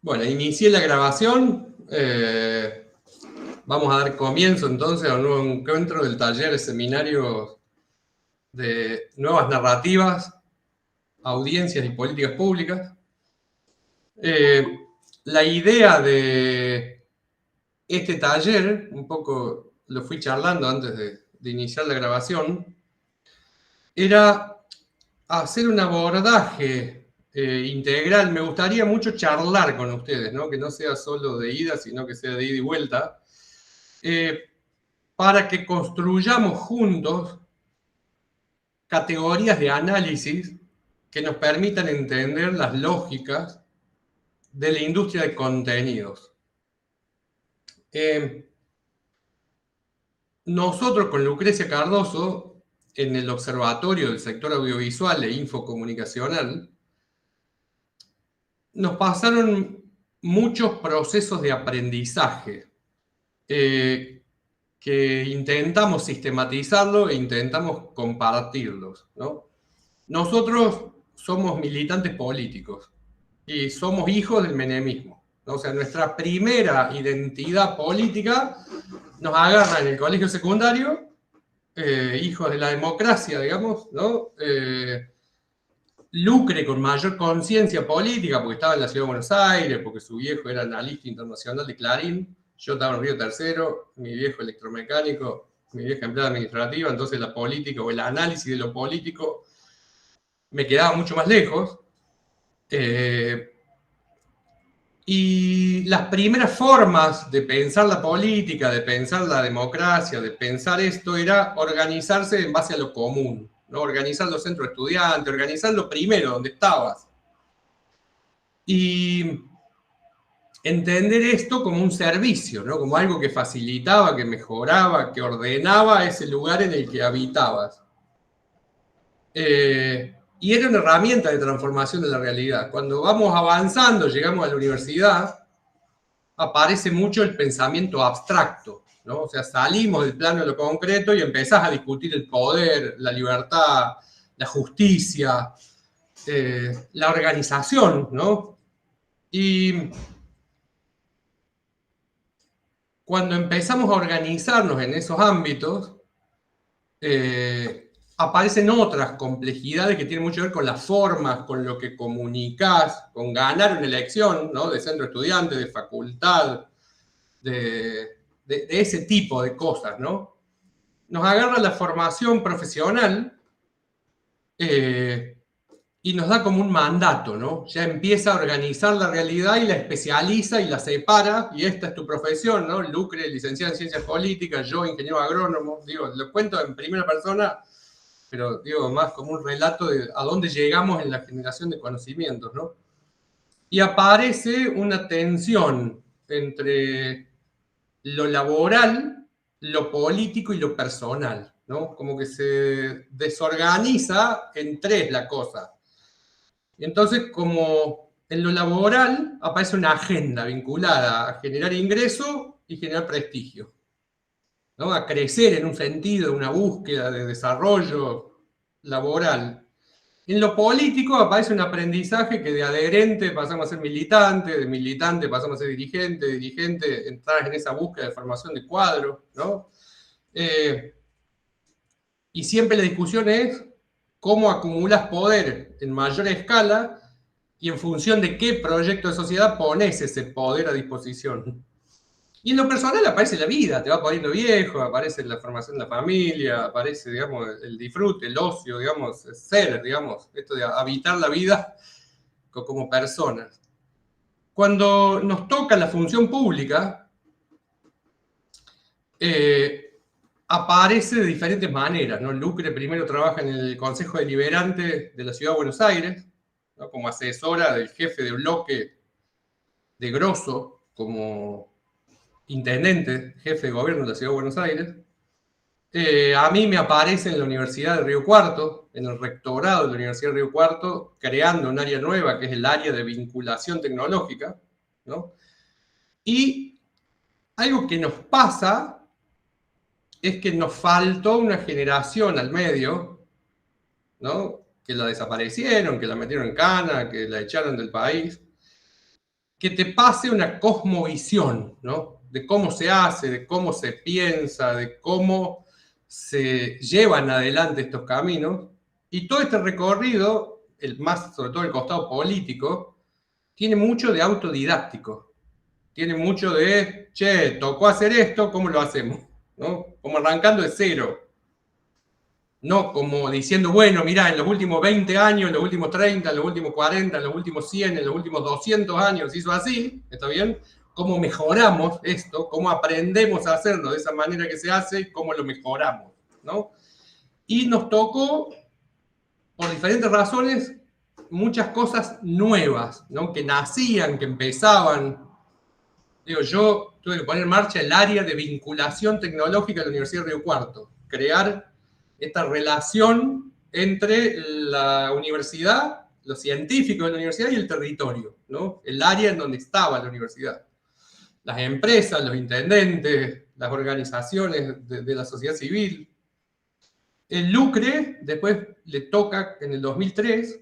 Bueno, inicié la grabación. Vamos a dar comienzo entonces a un nuevo encuentro del taller de seminario de nuevas narrativas, audiencias y políticas públicas. La idea de este taller, un poco lo fui charlando antes de iniciar la grabación, era hacer un abordaje integral. Me gustaría mucho charlar con ustedes, ¿no? Que no sea solo de ida, sino que sea de ida y vuelta, para que construyamos juntos categorías de análisis que nos permitan entender las lógicas de la industria de contenidos. Nosotros con Lucrecia Cardoso, en el Observatorio del Sector Audiovisual e Infocomunicacional, nos pasaron muchos procesos de aprendizaje que intentamos sistematizarlo e intentamos compartirlos, ¿no? Nosotros somos militantes políticos y somos hijos del menemismo, ¿no? O sea, nuestra primera identidad política nos agarra en el colegio secundario, hijos de la democracia, digamos, ¿no? Lucre con mayor conciencia política porque estaba en la ciudad de Buenos Aires, porque su viejo era analista internacional de Clarín, yo estaba en Río Tercero, mi viejo electromecánico, mi vieja empleada administrativa, entonces la política o el análisis de lo político me quedaba mucho más lejos. Y las primeras formas de pensar la política, de pensar la democracia, de pensar esto, era organizarse en base a lo común, ¿no? Organizar los centros de estudiantes, organizar lo primero, donde estabas. Y entender esto como un servicio, ¿no? Como algo que facilitaba, que mejoraba, que ordenaba ese lugar en el que habitabas. Y era una herramienta de transformación de la realidad. Cuando vamos avanzando, llegamos a la universidad, aparece mucho el pensamiento abstracto, ¿no? O sea, salimos del plano de lo concreto y empezás a discutir el poder, la libertad, la justicia, la organización, ¿no? Y cuando empezamos a organizarnos en esos ámbitos, aparecen otras complejidades que tienen mucho que ver con las formas, con lo que comunicás, con ganar una elección, ¿no? De centro estudiante, de facultad, de ese tipo de cosas, ¿no? Nos agarra la formación profesional y nos da como un mandato, ¿no? Ya empieza a organizar la realidad y la especializa y la separa, y esta es tu profesión, ¿no? Lucre, licenciado en Ciencias Políticas, yo, ingeniero agrónomo, digo, lo cuento en primera persona, pero digo, más como un relato de a dónde llegamos en la generación de conocimientos, ¿no? Y aparece una tensión entre lo laboral, lo político y lo personal, ¿no? Como que se desorganiza en tres la cosa. Y entonces, como en lo laboral aparece una agenda vinculada a generar ingreso y generar prestigio, ¿no? A crecer en un sentido, una búsqueda de desarrollo laboral. En lo político aparece un aprendizaje que de adherente pasamos a ser militante, de militante pasamos a ser dirigente, de dirigente entrar en esa búsqueda de formación de cuadro, ¿no? Y siempre la discusión es cómo acumulas poder en mayor escala y en función de qué proyecto de sociedad pones ese poder a disposición. Y en lo personal aparece la vida, te va poniendo viejo, aparece la formación de la familia, aparece, digamos, el disfrute, el ocio, digamos, el ser, digamos, esto de habitar la vida como personas. Cuando nos toca la función pública, aparece de diferentes maneras, ¿no? Lucre primero trabaja en el Consejo Deliberante de la Ciudad de Buenos Aires, ¿no? Como asesora del jefe de bloque de Grosso, como intendente, jefe de gobierno de la Ciudad de Buenos Aires. A mí me aparece en la Universidad de Río Cuarto, en el rectorado de la Universidad de Río Cuarto, creando un área nueva que es el área de vinculación tecnológica, ¿no? Y algo que nos pasa es que nos faltó una generación al medio, ¿no? Que la desaparecieron, que la metieron en cana, que la echaron del país, que te pase una cosmovisión, ¿no? De cómo se hace, de cómo se piensa, de cómo se llevan adelante estos caminos. Y todo este recorrido, sobre todo el costado político, tiene mucho de autodidáctico. Tiene mucho de, che, tocó hacer esto, ¿cómo lo hacemos? ¿No? Como arrancando de cero. No como diciendo, bueno, mirá, en los últimos 20 años, en los últimos 30, en los últimos 40, en los últimos 100, en los últimos 200 años se hizo así, ¿está bien? ¿Cómo mejoramos esto? ¿Cómo aprendemos a hacerlo de esa manera que se hace? ¿Cómo lo mejoramos? ¿No? Y nos tocó, por diferentes razones, muchas cosas nuevas, ¿no? Que nacían, que empezaban. Digo, yo tuve que poner en marcha el área de vinculación tecnológica de la Universidad de Río Cuarto, crear esta relación entre la universidad, los científicos de la universidad y el territorio, ¿no? El área en donde estaba la universidad. Las empresas, los intendentes, las organizaciones de la sociedad civil. El Lucre, después le toca en el 2003,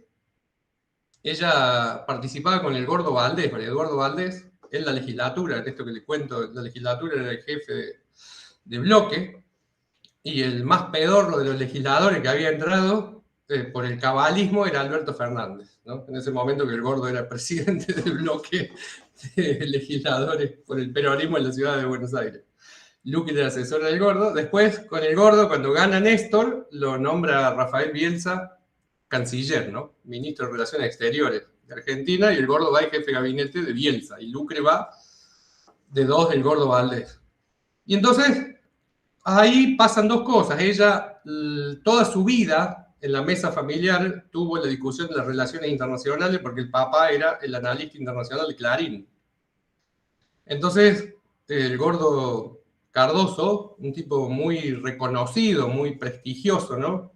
ella participaba con el Gordo Valdés, con Eduardo Valdés, en la legislatura, en esto que le cuento, la legislatura era el jefe de bloque, y el más pedorro de los legisladores que había entrado por el cabalismo era Alberto Fernández, ¿no? En ese momento que el Gordo era presidente del bloque de legisladores por el peronismo en la ciudad de Buenos Aires. Luque era asesor del Gordo. Después, con el Gordo, cuando gana Néstor, lo nombra Rafael Bielsa canciller, ¿no? Ministro de Relaciones Exteriores de Argentina, y el Gordo va de jefe de gabinete de Bielsa, y Lucre va de dos del Gordo Valdés. Y entonces, ahí pasan dos cosas. Ella, toda su vida, en la mesa familiar, tuvo la discusión de las relaciones internacionales, porque el papá era el analista internacional de Clarín. Entonces, el Gordo Cardoso, un tipo muy reconocido, muy prestigioso, ¿no?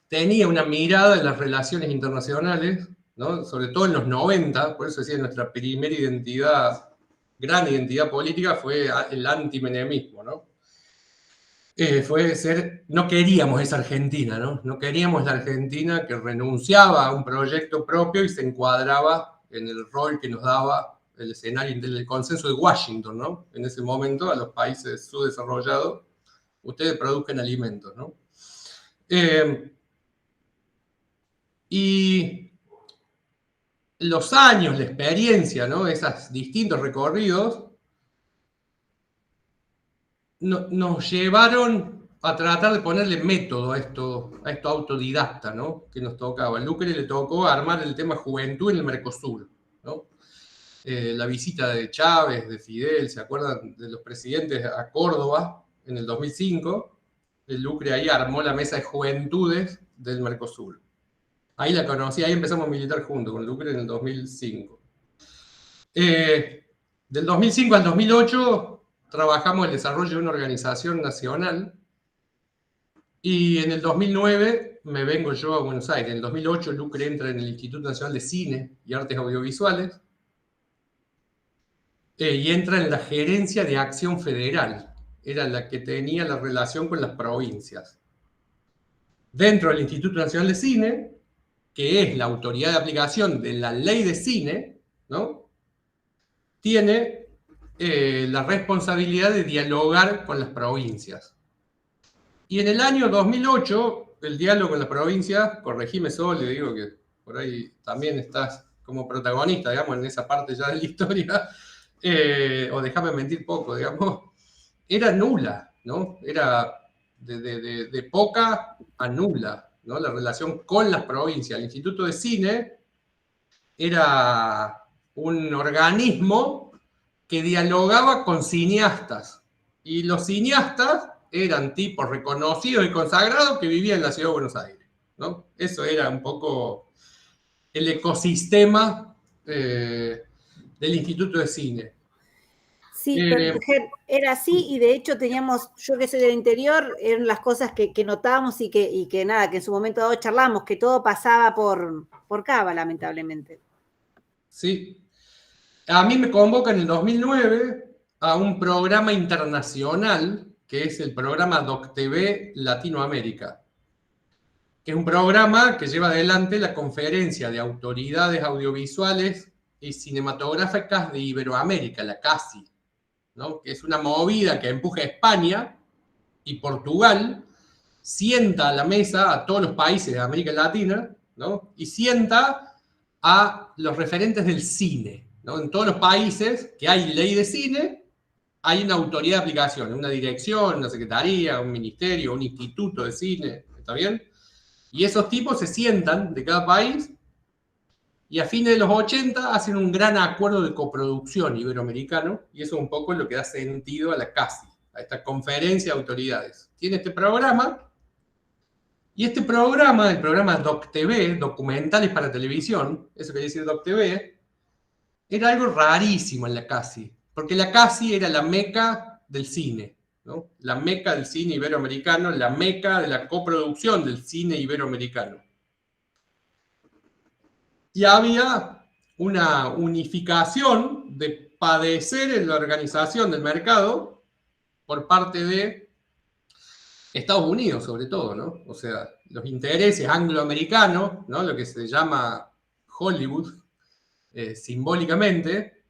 Tenía una mirada de las relaciones internacionales, ¿no? Sobre todo en los 90, por eso decía, nuestra primera identidad, gran identidad política fue el antimenemismo, ¿no? No queríamos esa Argentina, ¿no? No queríamos la Argentina que renunciaba a un proyecto propio y se encuadraba en el rol que nos daba el escenario del consenso de Washington, ¿no? En ese momento, a los países subdesarrollados, ustedes produzcan alimentos, ¿no? Y los años, la experiencia, ¿no? Esos distintos recorridos, nos llevaron a tratar de ponerle método a esto autodidacta, ¿no? Que nos tocaba. A Lucre le tocó armar el tema juventud en el Mercosur, ¿no? La visita de Chávez, de Fidel, ¿se acuerdan de los presidentes a Córdoba en el 2005? El Lucre ahí armó la mesa de juventudes del Mercosur. Ahí la conocí, ahí empezamos a militar juntos con Lucre en el 2005. Del 2005 al 2008 trabajamos el desarrollo de una organización nacional, y en el 2009 me vengo yo a Buenos Aires. En el 2008 Lucre entra en el Instituto Nacional de Cine y Artes Audiovisuales, y entra en la gerencia de Acción Federal. Era la que tenía la relación con las provincias. Dentro del Instituto Nacional de Cine, que es la autoridad de aplicación de la ley de cine, ¿no? Tiene la responsabilidad de dialogar con las provincias. Y en el año 2008, el diálogo con las provincias, corregime Sol, le digo que por ahí también estás como protagonista, digamos, en esa parte ya de la historia, o déjame mentir poco, digamos, era nula, ¿no? Era de poca a nula, ¿no? La relación con las provincias. El Instituto de Cine era un organismo que dialogaba con cineastas, y los cineastas eran tipos reconocidos y consagrados que vivían en la ciudad de Buenos Aires, ¿no? Eso era un poco el ecosistema del Instituto de Cine. Sí, pero era así, y de hecho teníamos, yo que soy del interior, eran las cosas que notábamos y que nada, que en su momento dado charlamos, que todo pasaba por Cava, lamentablemente. Sí. A mí me convoca en el 2009 a un programa internacional que es el programa DocTV Latinoamérica, que es un programa que lleva adelante la Conferencia de Autoridades Audiovisuales y Cinematográficas de Iberoamérica, la CACI, ¿no? Que es una movida que empuja a España y Portugal, sienta a la mesa a todos los países de América Latina, ¿no? Y sienta a los referentes del cine, ¿no? En todos los países que hay ley de cine, hay una autoridad de aplicación, una dirección, una secretaría, un ministerio, un instituto de cine, ¿está bien? Y esos tipos se sientan de cada país y a fines de los 80 hacen un gran acuerdo de coproducción iberoamericano, y eso es un poco lo que da sentido a la CACI, a esta conferencia de autoridades. Tiene este programa, y este programa, el programa DocTV, documentales para televisión, eso quiere decir DocTV, era algo rarísimo en la CACI, porque la CACI era la meca del cine, ¿no? La meca del cine iberoamericano, la meca de la coproducción del cine iberoamericano. Y había una unificación de padecer en la organización del mercado por parte de Estados Unidos, sobre todo, ¿no? O sea, los intereses angloamericanos, ¿no? Lo que se llama Hollywood, simbólicamente,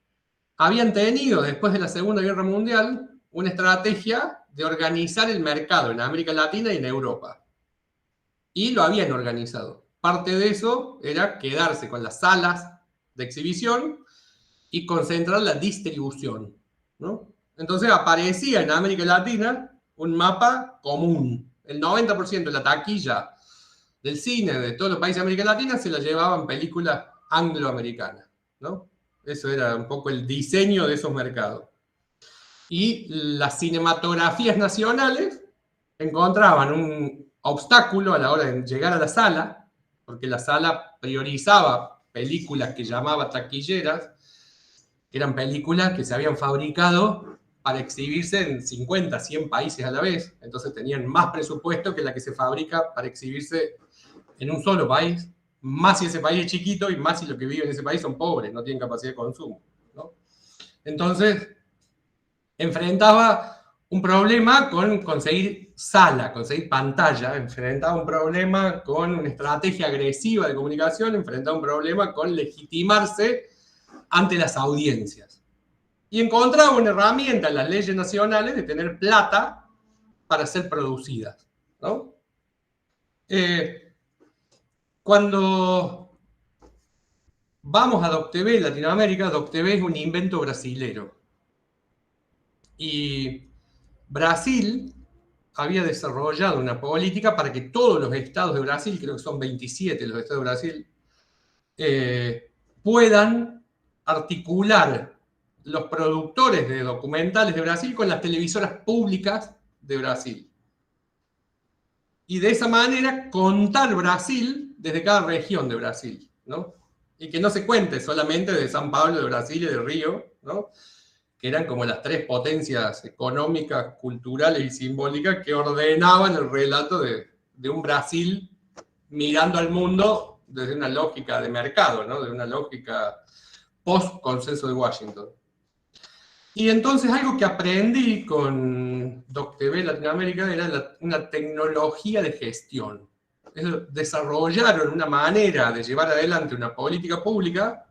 habían tenido, después de la Segunda Guerra Mundial, una estrategia de organizar el mercado en América Latina y en Europa. Y lo habían organizado. Parte de eso era quedarse con las salas de exhibición y concentrar la distribución, ¿no? Entonces aparecía en América Latina un mapa común. El 90% de la taquilla del cine de todos los países de América Latina se la llevaban películas angloamericanas, ¿no? Eso era un poco el diseño de esos mercados. Y las cinematografías nacionales encontraban un obstáculo a la hora de llegar a la sala, porque la sala priorizaba películas que llamaba taquilleras, que eran películas que se habían fabricado para exhibirse en 50, 100 países a la vez, entonces tenían más presupuesto que la que se fabrica para exhibirse en un solo país, más si ese país es chiquito y más si los que viven en ese país son pobres, no tienen capacidad de consumo, ¿no? Entonces, enfrentaba un problema con conseguir sala, conseguir pantalla, enfrentaba un problema con una estrategia agresiva de comunicación, enfrentaba un problema con legitimarse ante las audiencias. Y encontraba una herramienta en las leyes nacionales de tener plata para ser producidas, ¿no? Cuando vamos a DocTV Latinoamérica, DocTV es un invento brasilero. Y Brasil había desarrollado una política para que todos los estados de Brasil, creo que son 27 los estados de Brasil, puedan articular los productores de documentales de Brasil con las televisoras públicas de Brasil. Y de esa manera contar Brasil desde cada región de Brasil, ¿no? Y que no se cuente solamente de San Pablo, de Brasil y de Río, ¿no? Que eran como las tres potencias económicas, culturales y simbólicas que ordenaban el relato de un Brasil mirando al mundo desde una lógica de mercado, ¿no? De una lógica post-consenso de Washington. Y entonces algo que aprendí con DocTV Latinoamérica era una tecnología de gestión. Desarrollaron una manera de llevar adelante una política pública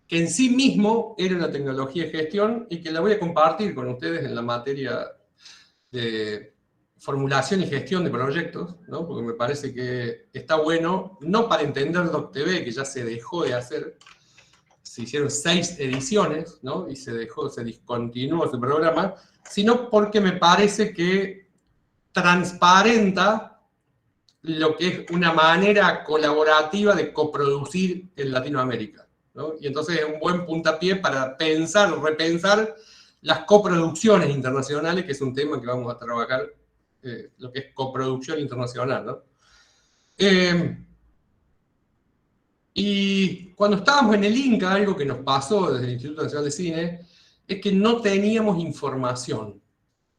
que en sí mismo era una tecnología de gestión y que la voy a compartir con ustedes en la materia de formulación y gestión de proyectos, ¿no? Porque me parece que está bueno, no para entender DocTV, que ya se dejó de hacer, se hicieron 6 ediciones, ¿no? Y se discontinuó ese programa, sino porque me parece que transparenta lo que es una manera colaborativa de coproducir en Latinoamérica, ¿no? Y entonces es un buen puntapié para pensar o repensar las coproducciones internacionales, que es un tema que vamos a trabajar, lo que es coproducción internacional, ¿no? Y cuando estábamos en el INCA, algo que nos pasó desde el Instituto Nacional de Cine, es que no teníamos información,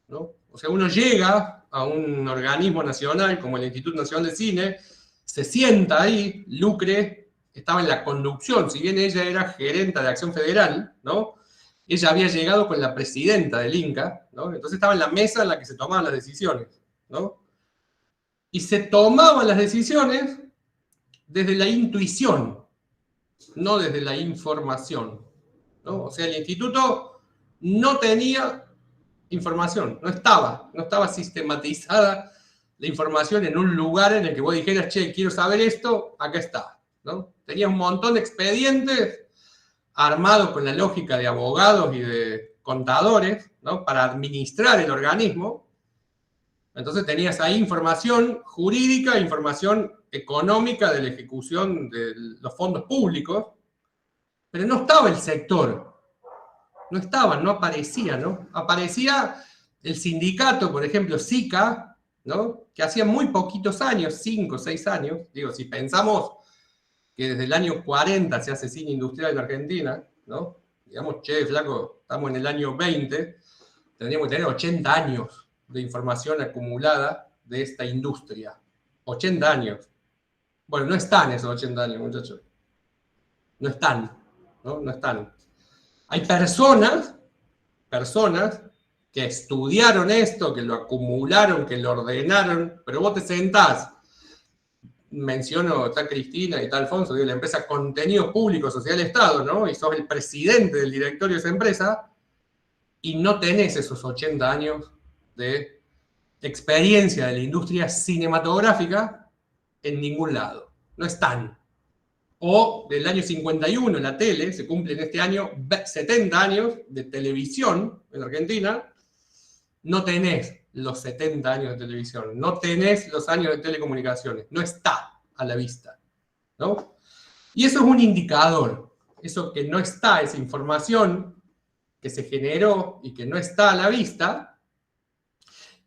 ¿no? O sea, uno llega a un organismo nacional como el Instituto Nacional de Cine, se sienta ahí, Lucre estaba en la conducción, si bien ella era gerenta de Acción Federal, ¿no? Ella había llegado con la presidenta del INCA, ¿no? Entonces estaba en la mesa en la que se tomaban las decisiones, ¿no? Y se tomaban las decisiones desde la intuición, no desde la información, ¿no? O sea, el instituto no tenía información, no estaba sistematizada la información en un lugar en el que vos dijeras, che, quiero saber esto, acá está, ¿no? Tenía un montón de expedientes armados con la lógica de abogados y de contadores, ¿no? Para administrar el organismo. Entonces tenías ahí información jurídica, información económica de la ejecución de los fondos públicos, pero no estaba el sector, no estaba, no aparecía, ¿no? Aparecía el sindicato, por ejemplo, SICA, ¿no? Que hacía muy poquitos años, 5 o 6 años, digo, si pensamos que desde el año 40 se hace cine industrial en Argentina, ¿no? Digamos, che, flaco, estamos en el año 20, tendríamos que tener 80 años de información acumulada de esta industria. 80 años. Bueno, no están esos 80 años, muchachos. No están, ¿no? No están. Hay personas que estudiaron esto, que lo acumularon, que lo ordenaron, pero vos te sentás, menciono, está Cristina y está Alfonso, de la empresa Contenidos Públicos, Sociedad del Estado, ¿no? Y sos el presidente del directorio de esa empresa, y no tenés esos 80 años de experiencia de la industria cinematográfica en ningún lado. No están. O del año 51 en la tele, se cumplen este año 70 años de televisión en Argentina, no tenés los 70 años de televisión, no tenés los años de telecomunicaciones, no está a la vista, ¿no? Y eso es un indicador, eso que no está, esa información que se generó y que no está a la vista,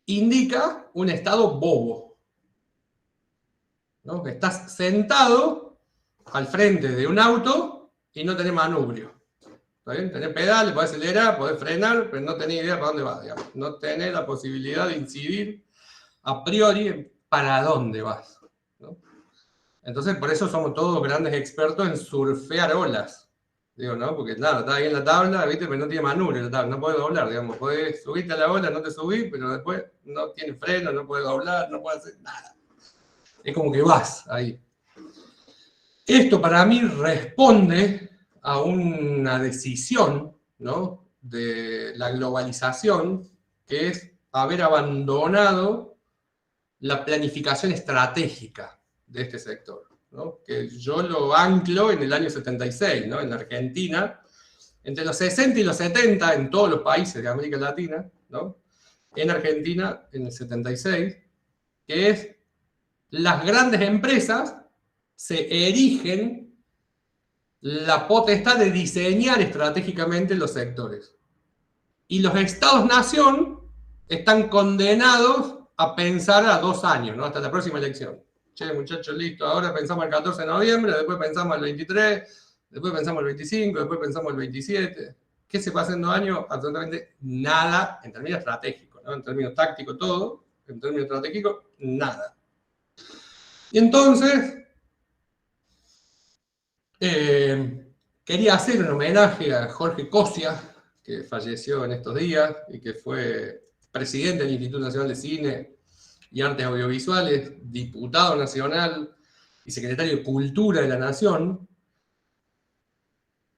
indica un estado bobo, ¿no? Que estás sentado al frente de un auto y no tenés manubrio. ¿Está bien? Tenés pedales, podés acelerar, podés frenar, pero no tenés idea para dónde vas, digamos. No tenés la posibilidad de incidir a priori en para dónde vas, ¿no? Entonces, por eso somos todos grandes expertos en surfear olas. Digo, ¿no? Porque nada, está ahí en la tabla, ¿viste? Pero no tiene manubrio la tabla, no podés doblar, digamos. Podés subirte a la ola, no te subís, pero después no tiene freno, no podés doblar, no podés hacer nada. Es como que vas ahí. Esto para mí responde a una decisión, ¿no? De la globalización, que es haber abandonado la planificación estratégica de este sector, ¿no? Que yo lo anclo en el año 76, ¿no? En Argentina, entre los 60 y los 70, en todos los países de América Latina, ¿no? En Argentina, en el 76, que es las grandes empresas se erigen la potestad de diseñar estratégicamente los sectores. Y los estados-nación están condenados a pensar a 2 años, ¿no? Hasta la próxima elección. Che, muchachos, listo, ahora pensamos el 14 de noviembre, después pensamos el 23, después pensamos el 25, después pensamos el 27. ¿Qué se pasa en 2 años? Absolutamente nada en términos estratégicos, ¿no? En términos tácticos todo, en términos estratégicos nada. Y entonces, quería hacer un homenaje a Jorge Cosia, que falleció en estos días y que fue presidente del Instituto Nacional de Cine y Artes Audiovisuales, diputado nacional y secretario de Cultura de la Nación,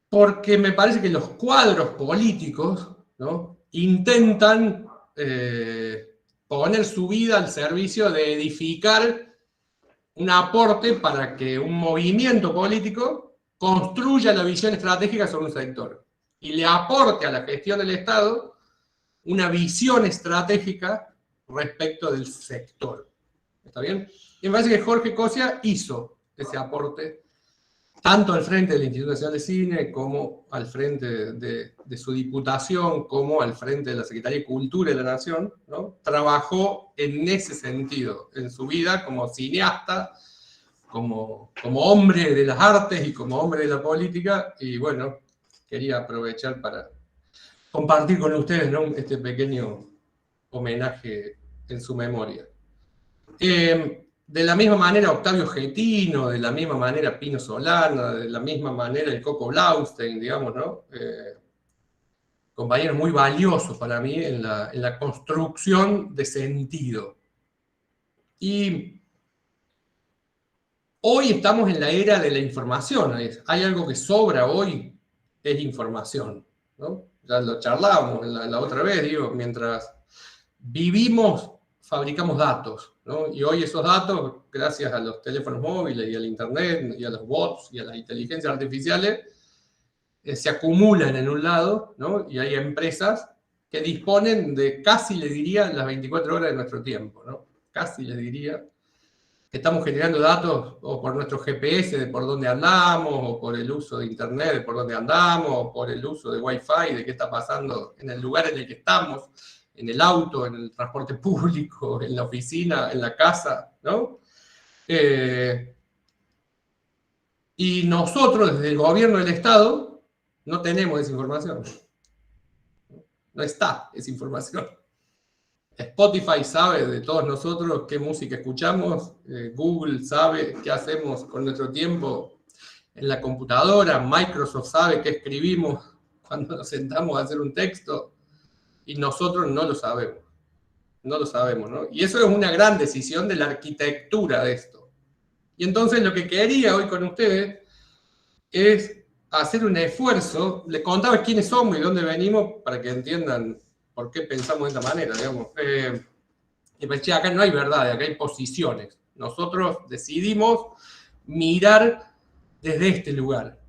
porque me parece que los cuadros políticos, ¿no? Intentan poner su vida al servicio de edificar un aporte para que un movimiento político construya la visión estratégica sobre un sector y le aporte a la gestión del Estado una visión estratégica respecto del sector. ¿Está bien? Y me parece que Jorge Cosia hizo ese aporte tanto al frente del Instituto Nacional de Cine, como al frente de su diputación, como al frente de la Secretaría de Cultura de la Nación, ¿no? Trabajó en ese sentido, en su vida como cineasta, como hombre de las artes y como hombre de la política, y bueno, quería aprovechar para compartir con ustedes, ¿no? Este pequeño homenaje en su memoria. De la misma manera Octavio Getino, de la misma manera Pino Solana, de la misma manera el Coco Blaustein, digamos, ¿no? Compañeros muy valiosos para mí en la construcción de sentido. Y Hoy estamos en la era de la información. Hay algo que sobra hoy, es información, ¿no? Ya lo charlábamos la otra vez, digo, mientras vivimos, fabricamos datos, ¿no? Y hoy esos datos, gracias a los teléfonos móviles y al internet y a los bots y a las inteligencias artificiales, se acumulan en un lado, ¿no? Y hay empresas que disponen de casi, le diría, las 24 horas de nuestro tiempo, ¿no? Casi les diría. Estamos generando datos o por nuestro GPS de por dónde andamos, o por el uso de internet de por dónde andamos, o por el uso de Wi-Fi de qué está pasando en el lugar en el que estamos, en el auto, en el transporte público, en la oficina, en la casa, ¿no? Y nosotros, desde el gobierno del Estado, no tenemos esa información. No está esa información. Spotify sabe de todos nosotros qué música escuchamos, Google sabe qué hacemos con nuestro tiempo en la computadora, Microsoft sabe qué escribimos cuando nos sentamos a hacer un texto, y nosotros no lo sabemos. No lo sabemos, ¿no? Y eso es una gran decisión de la arquitectura de esto. Y entonces lo que quería hoy con ustedes es hacer un esfuerzo, les contaba quiénes somos y dónde venimos para que entiendan por qué pensamos de esta manera, digamos. Y pues, acá no hay verdad, acá hay posiciones. Nosotros decidimos mirar desde este lugar.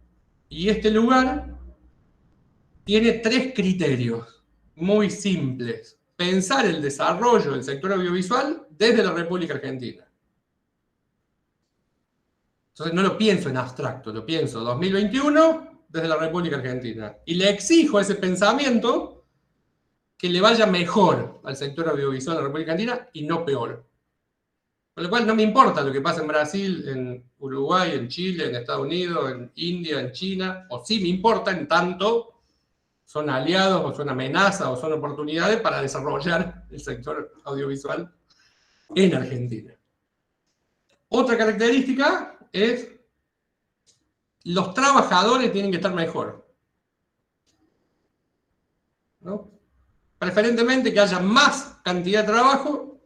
Y este lugar tiene 3 criterios muy simples. Pensar el desarrollo del sector audiovisual desde la República Argentina. Entonces no lo pienso en abstracto, lo pienso 2021 desde la República Argentina. Y le exijo a ese pensamiento que le vaya mejor al sector audiovisual de la República Argentina y no peor. Con lo cual no me importa lo que pasa en Brasil, en Uruguay, en Chile, en Estados Unidos, en India, en China, o sí me importa en tanto son aliados, o son amenazas, o son oportunidades para desarrollar el sector audiovisual en Argentina. Otra característica es los trabajadores tienen que estar mejor, ¿no? Preferentemente que haya más cantidad de trabajo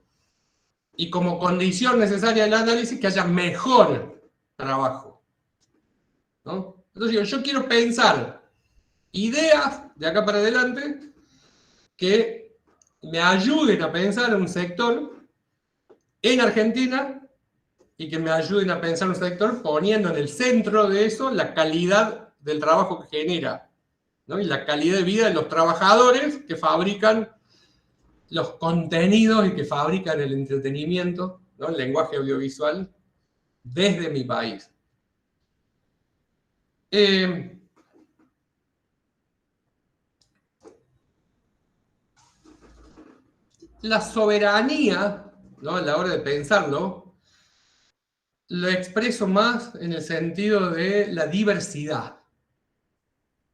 y como condición necesaria del análisis que haya mejor trabajo, ¿no? Entonces yo quiero pensar ideas de acá para adelante que me ayuden a pensar en un sector en Argentina y que me ayuden a pensar un sector poniendo en el centro de eso la calidad del trabajo que genera, ¿no? Y la calidad de vida de los trabajadores que fabrican los contenidos y que fabrican el entretenimiento, ¿no? El lenguaje audiovisual desde mi país. La soberanía, ¿no? A la hora de pensarlo, lo expreso más en el sentido de la diversidad.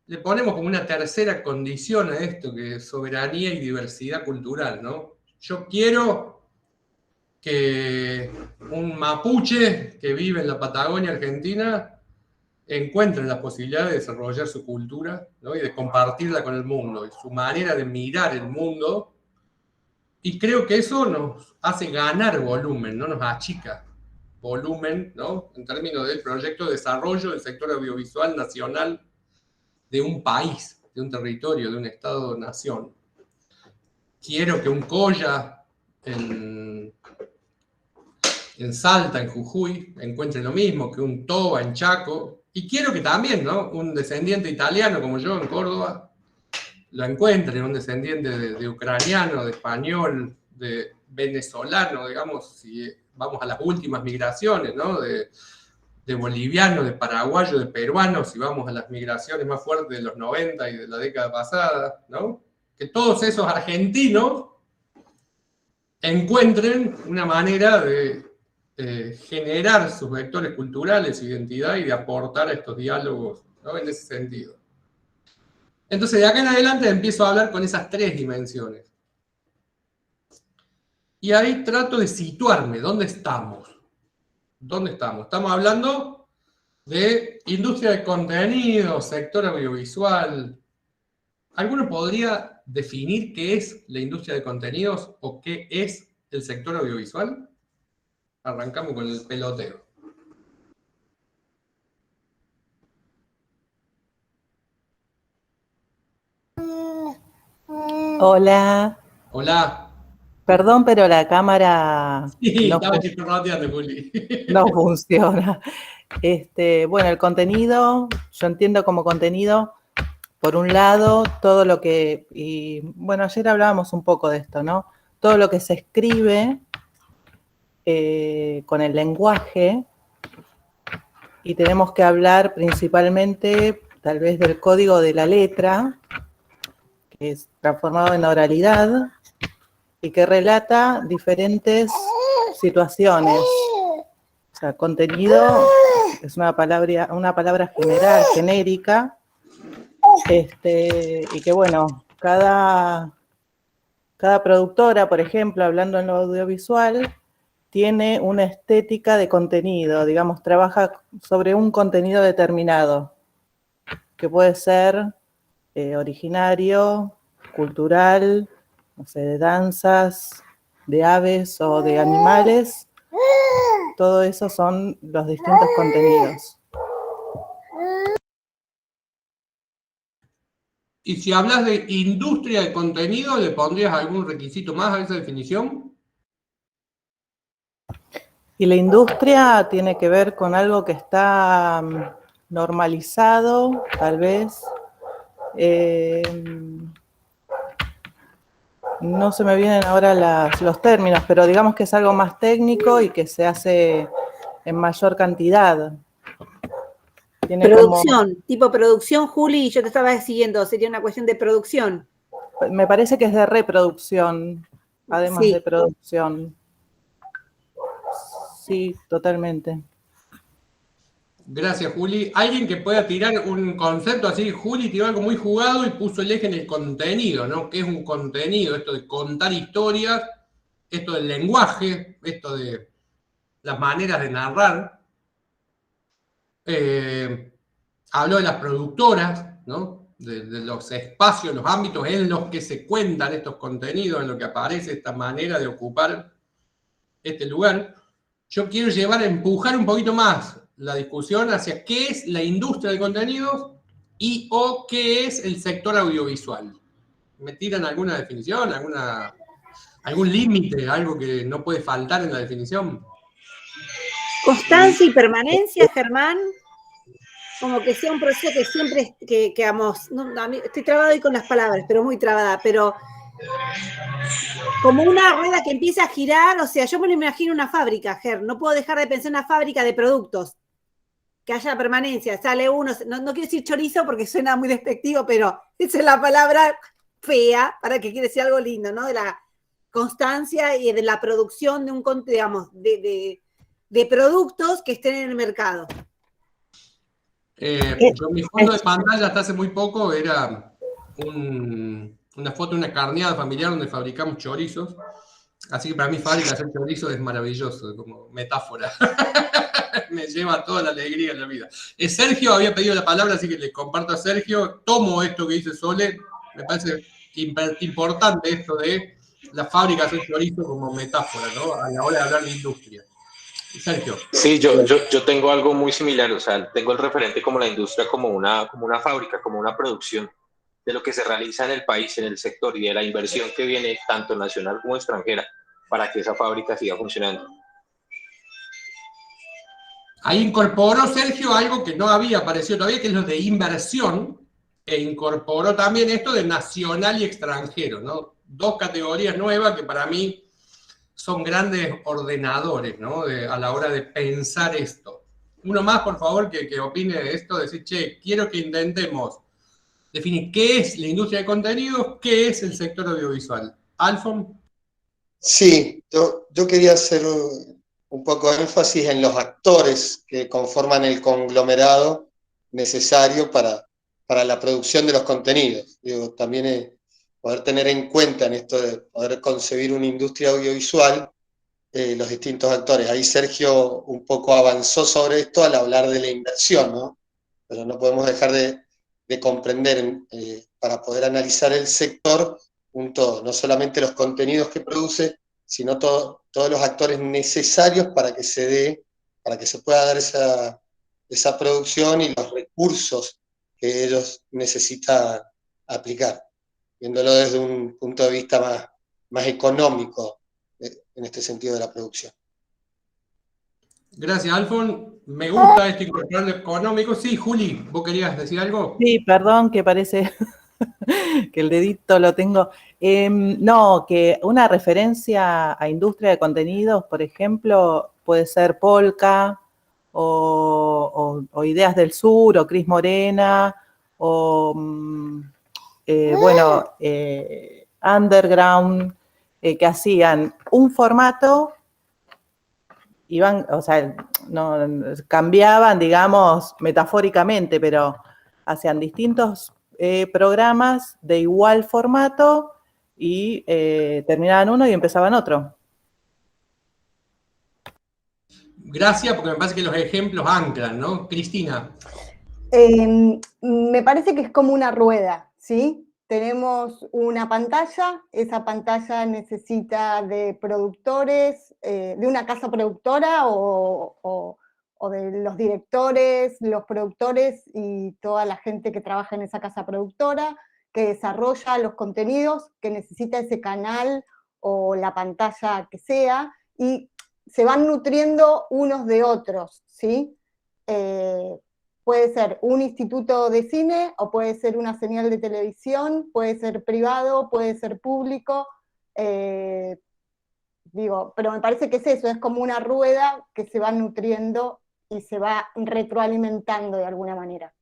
Le ponemos como una tercera condición a esto, que es soberanía y diversidad cultural, ¿no? Yo quiero que un mapuche que vive en la Patagonia Argentina encuentre la posibilidad de desarrollar su cultura, ¿no? Y de compartirla con el mundo, y su manera de mirar el mundo. Y creo que eso nos hace ganar volumen, no nos achica volumen, ¿no? En términos del proyecto de desarrollo del sector audiovisual nacional de un país, de un territorio, de un Estado-nación. Quiero que un Coya en Salta, en Jujuy, encuentre lo mismo, que un Toba en Chaco. Y quiero que también, ¿no? Un descendiente italiano como yo en Córdoba lo encuentre, un descendiente de ucraniano, de español, de venezolano, digamos, si vamos a las últimas migraciones, ¿no? De boliviano, de paraguayo, de peruano, si vamos a las migraciones más fuertes de los 90 y de la década pasada, ¿no? Que todos esos argentinos encuentren una manera de generar sus vectores culturales, su identidad y de aportar a estos diálogos, ¿no? En ese sentido. Entonces, de acá en adelante empiezo a hablar con esas 3 dimensiones. Y ahí trato de situarme. ¿Dónde estamos? ¿Dónde estamos? Estamos hablando de industria de contenido, sector audiovisual. ¿Alguno podría definir qué es la industria de contenidos o qué es el sector audiovisual? Arrancamos con el peloteo. Hola. Hola. Perdón, pero la cámara Sí, estaba chiflateando, Juli. no funciona. Bueno, el contenido, yo entiendo como contenido, por un lado, todo lo que, y bueno, ayer hablábamos un poco de esto, ¿no? Todo lo que se escribe con el lenguaje, y tenemos que hablar principalmente, tal vez, del código de la letra, que es transformado en oralidad, y que relata diferentes situaciones. O sea, contenido es una palabra general, genérica, y que bueno, cada productora, por ejemplo, hablando en lo audiovisual, tiene una estética de contenido, digamos, trabaja sobre un contenido determinado, que puede ser originario, cultural, no sé, de danzas, de aves o de animales. Todo eso son los distintos contenidos. Y si hablas de industria de contenido, ¿le pondrías algún requisito más a esa definición? Y la industria tiene que ver con algo que está normalizado, tal vez. No se me vienen ahora los términos, pero digamos que es algo más técnico y que se hace en mayor cantidad. Tiene producción, tipo producción, Juli, yo te estaba siguiendo, sería una cuestión de producción. Me parece que es de reproducción, además de producción. Sí, totalmente. Gracias, Juli. Alguien que pueda tirar un concepto así, Juli tiró algo muy jugado y puso el eje en el contenido, ¿no? ¿Qué es un contenido? Esto de contar historias, esto del lenguaje, esto de las maneras de narrar. Habló de las productoras, ¿no? De los espacios, los ámbitos en los que se cuentan estos contenidos, en los que aparece esta manera de ocupar este lugar. Yo quiero empujar un poquito más la discusión hacia qué es la industria del contenido y o qué es el sector audiovisual. ¿Me tiran alguna definición, algún límite, algo que no puede faltar en la definición? Constancia y permanencia, Germán. Como que sea un proceso que siempre, vamos, no, a mí, estoy trabada hoy con las palabras, pero muy trabada, pero como una rueda que empieza a girar, o sea, yo me lo imagino una fábrica, Ger, no puedo dejar de pensar en una fábrica de productos, que haya permanencia, sale uno, no quiero decir chorizo porque suena muy despectivo, pero esa es la palabra fea para que quiere decir algo lindo, ¿no? De la constancia y de la producción de un, digamos, de productos que estén en el mercado. Mi fondo de pantalla hasta hace muy poco era una foto de una carneada familiar donde fabricamos chorizos. Así que para mí fábrica de hacer chorizos es maravilloso, como metáfora. Me lleva toda la alegría en la vida. Sergio había pedido la palabra, así que le comparto a Sergio. Tomo esto que dice Sole. Me parece importante esto de la fábrica de hacer chorizos como metáfora, ¿no? A la hora de hablar de industria. Sergio. Sí, yo tengo algo muy similar, o sea, tengo el referente como la industria como una fábrica, como una producción de lo que se realiza en el país, en el sector y de la inversión que viene tanto nacional como extranjera para que esa fábrica siga funcionando. Ahí incorporó Sergio algo que no había aparecido todavía, que es lo de inversión, e incorporó también esto de nacional y extranjero, ¿no? Dos categorías nuevas que para mí son grandes ordenadores, ¿no? A la hora de pensar esto. Uno más, por favor, que opine de esto, decir, che, quiero que intentemos definir qué es la industria de contenidos, qué es el sector audiovisual. Alfon. Sí, yo quería hacer un poco de énfasis en los actores que conforman el conglomerado necesario para la producción de los contenidos. Digo, también poder tener en cuenta en esto de poder concebir una industria audiovisual, los distintos actores. Ahí Sergio un poco avanzó sobre esto al hablar de la inversión, ¿no? Pero no podemos dejar de comprender, para poder analizar el sector, un todo, no solamente los contenidos que produce, sino todos los actores necesarios para que se pueda dar esa producción y los recursos que ellos necesitan aplicar. viéndolo desde un punto de vista más económico en este sentido de la producción. Gracias, Alfon. Me gusta este incorporando económico. Sí, Juli, ¿vos querías decir algo? Sí, perdón, que parece que el dedito lo tengo. No, que una referencia a industria de contenidos, por ejemplo, puede ser Polka o Ideas del Sur o Cris Morena o, bueno, Underground, que hacían un formato, iban, o sea, no, cambiaban, digamos, metafóricamente, pero hacían distintos programas de igual formato y terminaban uno y empezaban otro. Gracias, porque me parece que los ejemplos anclan, ¿no? Cristina. Me parece que es como una rueda, ¿sí? Tenemos una pantalla, esa pantalla necesita de productores, de una casa productora o de los directores, los productores y toda la gente que trabaja en esa casa productora, que desarrolla los contenidos, que necesita ese canal o la pantalla que sea, y se van nutriendo unos de otros, ¿sí? Puede ser un instituto de cine, o puede ser una señal de televisión, puede ser privado, puede ser público, pero me parece que es eso, es como una rueda que se va nutriendo y se va retroalimentando de alguna manera.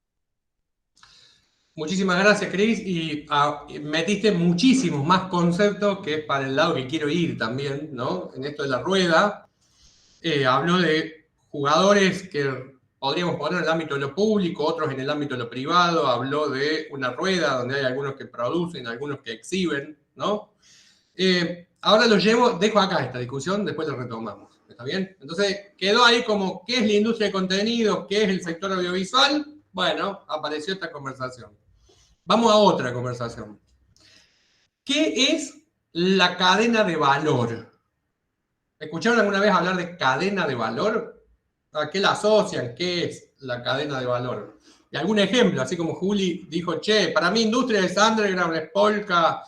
Muchísimas gracias, Cris, y metiste muchísimos más conceptos que es para el lado que quiero ir también, ¿no? En esto de la rueda, habló de jugadores que podríamos poner en el ámbito de lo público, otros en el ámbito de lo privado, habló de una rueda donde hay algunos que producen, algunos que exhiben, ¿no? Ahora dejo acá esta discusión, después la retomamos, ¿está bien? Entonces, quedó ahí como, ¿qué es la industria de contenidos? ¿Qué es el sector audiovisual? Bueno, apareció esta conversación. Vamos a otra conversación. ¿Qué es la cadena de valor? ¿Escucharon alguna vez hablar de cadena de valor? ¿A qué la asocian? ¿Qué es la cadena de valor? Y algún ejemplo, así como Juli dijo, che, para mí industria es underground, es polka.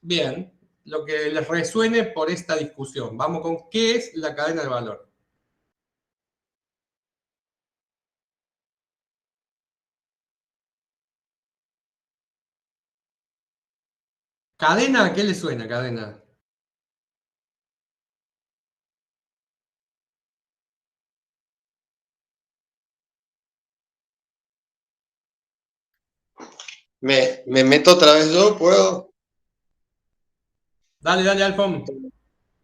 Bien, lo que les resuene por esta discusión. Vamos con qué es la cadena de valor. ¿Cadena? ¿A qué le suena cadena? ¿Me meto otra vez yo? ¿Puedo? Dale, Alfon.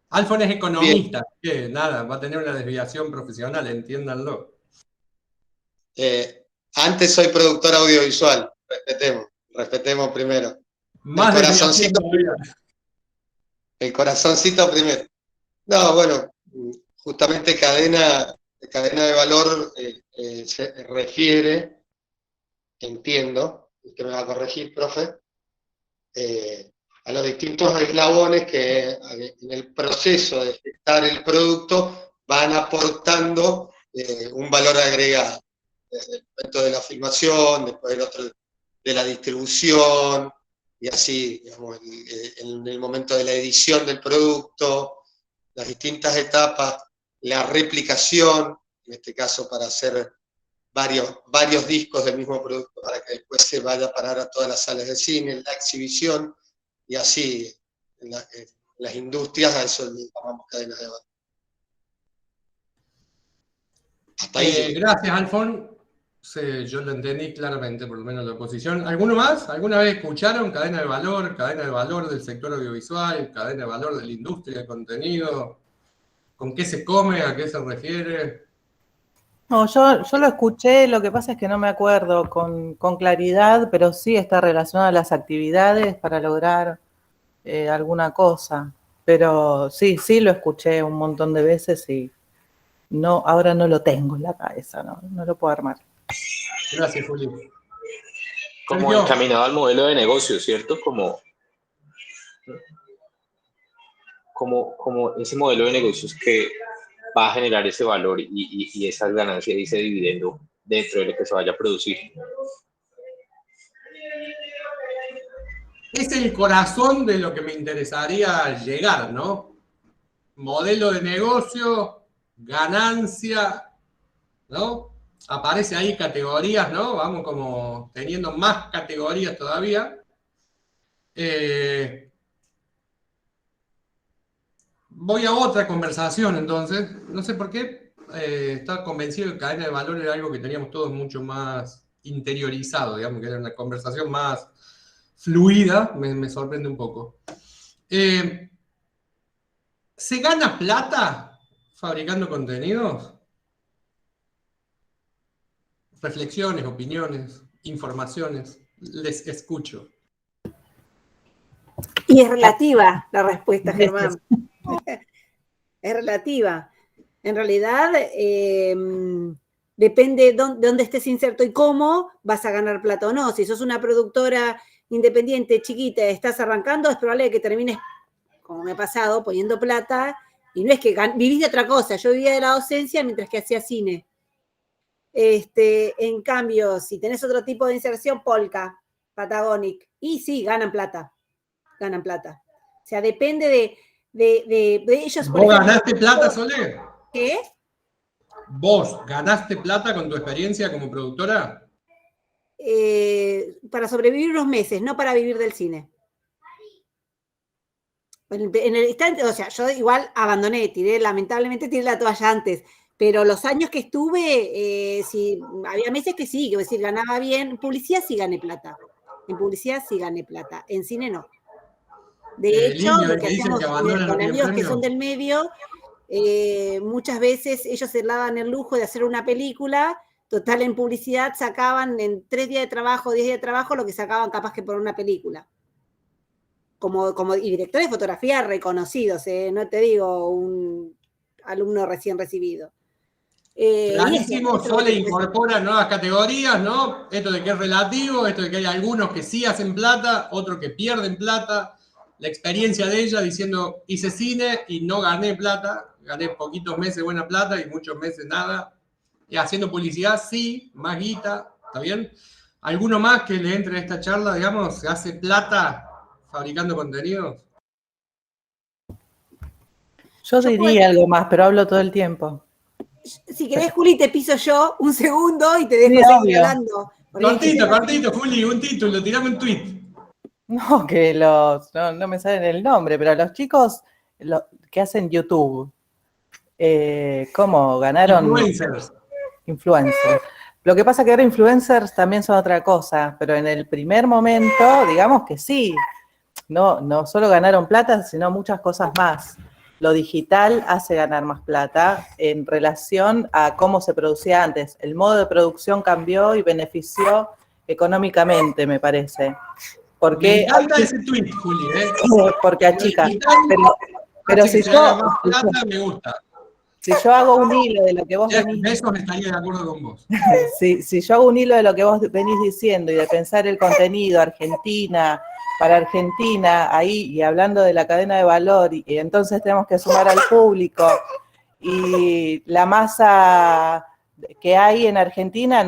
Alfon es economista, Bien. que nada, va a tener una desviación profesional, entiéndanlo. Antes soy productor audiovisual, respetemos primero. Más el corazoncito primero. No, bueno, justamente cadena de valor se refiere, entiendo, usted me va a corregir, profe, a los distintos eslabones que en el proceso de gestar el producto van aportando un valor agregado. Desde el momento de la filmación, después el otro de la distribución, y así, digamos, en el momento de la edición del producto, las distintas etapas, la replicación, en este caso para hacer varios discos del mismo producto para que después se vaya a parar a todas las salas de cine, la exhibición, y así en las industrias a eso le llamamos cadenas de valor. Hasta ahí. Gracias, Alfon. Sí, yo lo entendí claramente, por lo menos la oposición. ¿Alguno más? ¿Alguna vez escucharon cadena de valor del sector audiovisual, cadena de valor de la industria de contenido? ¿Con qué se come? ¿A qué se refiere? No, yo lo escuché, lo que pasa es que no me acuerdo con claridad, pero sí está relacionado a las actividades para lograr alguna cosa. Pero sí lo escuché un montón de veces y no, ahora no lo tengo en la cabeza, no lo puedo armar. Gracias, Julio. Como encaminado al modelo de negocio, ¿cierto? Como ese modelo de negocios que va a generar ese valor y esas ganancias y ese dividendo dentro de lo que se vaya a producir. es el corazón de lo que me interesaría llegar, ¿no? Modelo de negocio, ganancia, ¿no? Aparece ahí categorías, ¿no? Vamos como teniendo más categorías todavía. Voy a otra conversación, entonces. No sé por qué. Estaba convencido que cadena de valor era algo que teníamos todos mucho más interiorizado, digamos, que era una conversación más fluida. Me sorprende un poco. ¿Se gana plata fabricando contenidos? Reflexiones, opiniones, informaciones. Les escucho. Y es relativa la respuesta, Germán. Es relativa. En realidad, depende de dónde estés inserto y cómo vas a ganar plata o no. Si sos una productora independiente, chiquita, estás arrancando, es probable que termines, como me ha pasado, poniendo plata. Y no es que vivís de otra cosa. Yo vivía de la docencia mientras que hacía cine. En cambio, si tenés otro tipo de inserción, Polka, Patagonic, y sí, ganan plata. Ganan plata. O sea, depende de ellos. ¿Vos ganaste plata, Sole? ¿Qué? ¿Vos ganaste plata con tu experiencia como productora? Para sobrevivir unos meses, no para vivir del cine. En el instante, o sea, yo igual abandoné, lamentablemente tiré la toalla antes, pero los años que estuve, sí, había meses que sí, quiero decir, ganaba bien. En publicidad sí gané plata. En publicidad sí gané plata. En cine no. De hecho, lo que hacemos con amigos que son del medio, muchas veces ellos se daban el lujo de hacer una película. Total, en publicidad sacaban en 3 días de trabajo, 10 días de trabajo, lo que sacaban capaz que por una película. Y directores de fotografía reconocidos, no te digo un alumno recién recibido. Clarísimo, Sole incorpora nuevas categorías, ¿no? Esto de que es relativo, esto de que hay algunos que sí hacen plata, otros que pierden plata. La experiencia de ella diciendo, hice cine y no gané plata, gané poquitos meses buena plata y muchos meses nada. Y haciendo publicidad, sí, más guita, ¿está bien? ¿Alguno más que le entre a esta charla, digamos, se hace plata fabricando contenidos? Yo diría algo más, pero hablo todo el tiempo. Si querés, Juli, te piso yo un segundo y te dejo seguir hablando. Cortito, Juli, un título, tirame un tweet. No, que no me salen el nombre, pero los chicos que hacen YouTube, ¿cómo ganaron? Influencers. Lo que pasa es que ahora influencers también son otra cosa, pero en el primer momento, digamos que sí, no solo ganaron plata, sino muchas cosas más. Lo digital hace ganar más plata en relación a cómo se producía antes. El modo de producción cambió y benefició económicamente, me parece. Porque me encanta ese tweet, Juli, porque achica. Pero si me gusta. Si yo hago un hilo de lo que vos venís... De eso estaría de acuerdo con vos. Si yo hago un hilo de lo que vos venís diciendo y de pensar el contenido Argentina, para Argentina, ahí, y hablando de la cadena de valor, y entonces tenemos que sumar al público, y la masa que hay en Argentina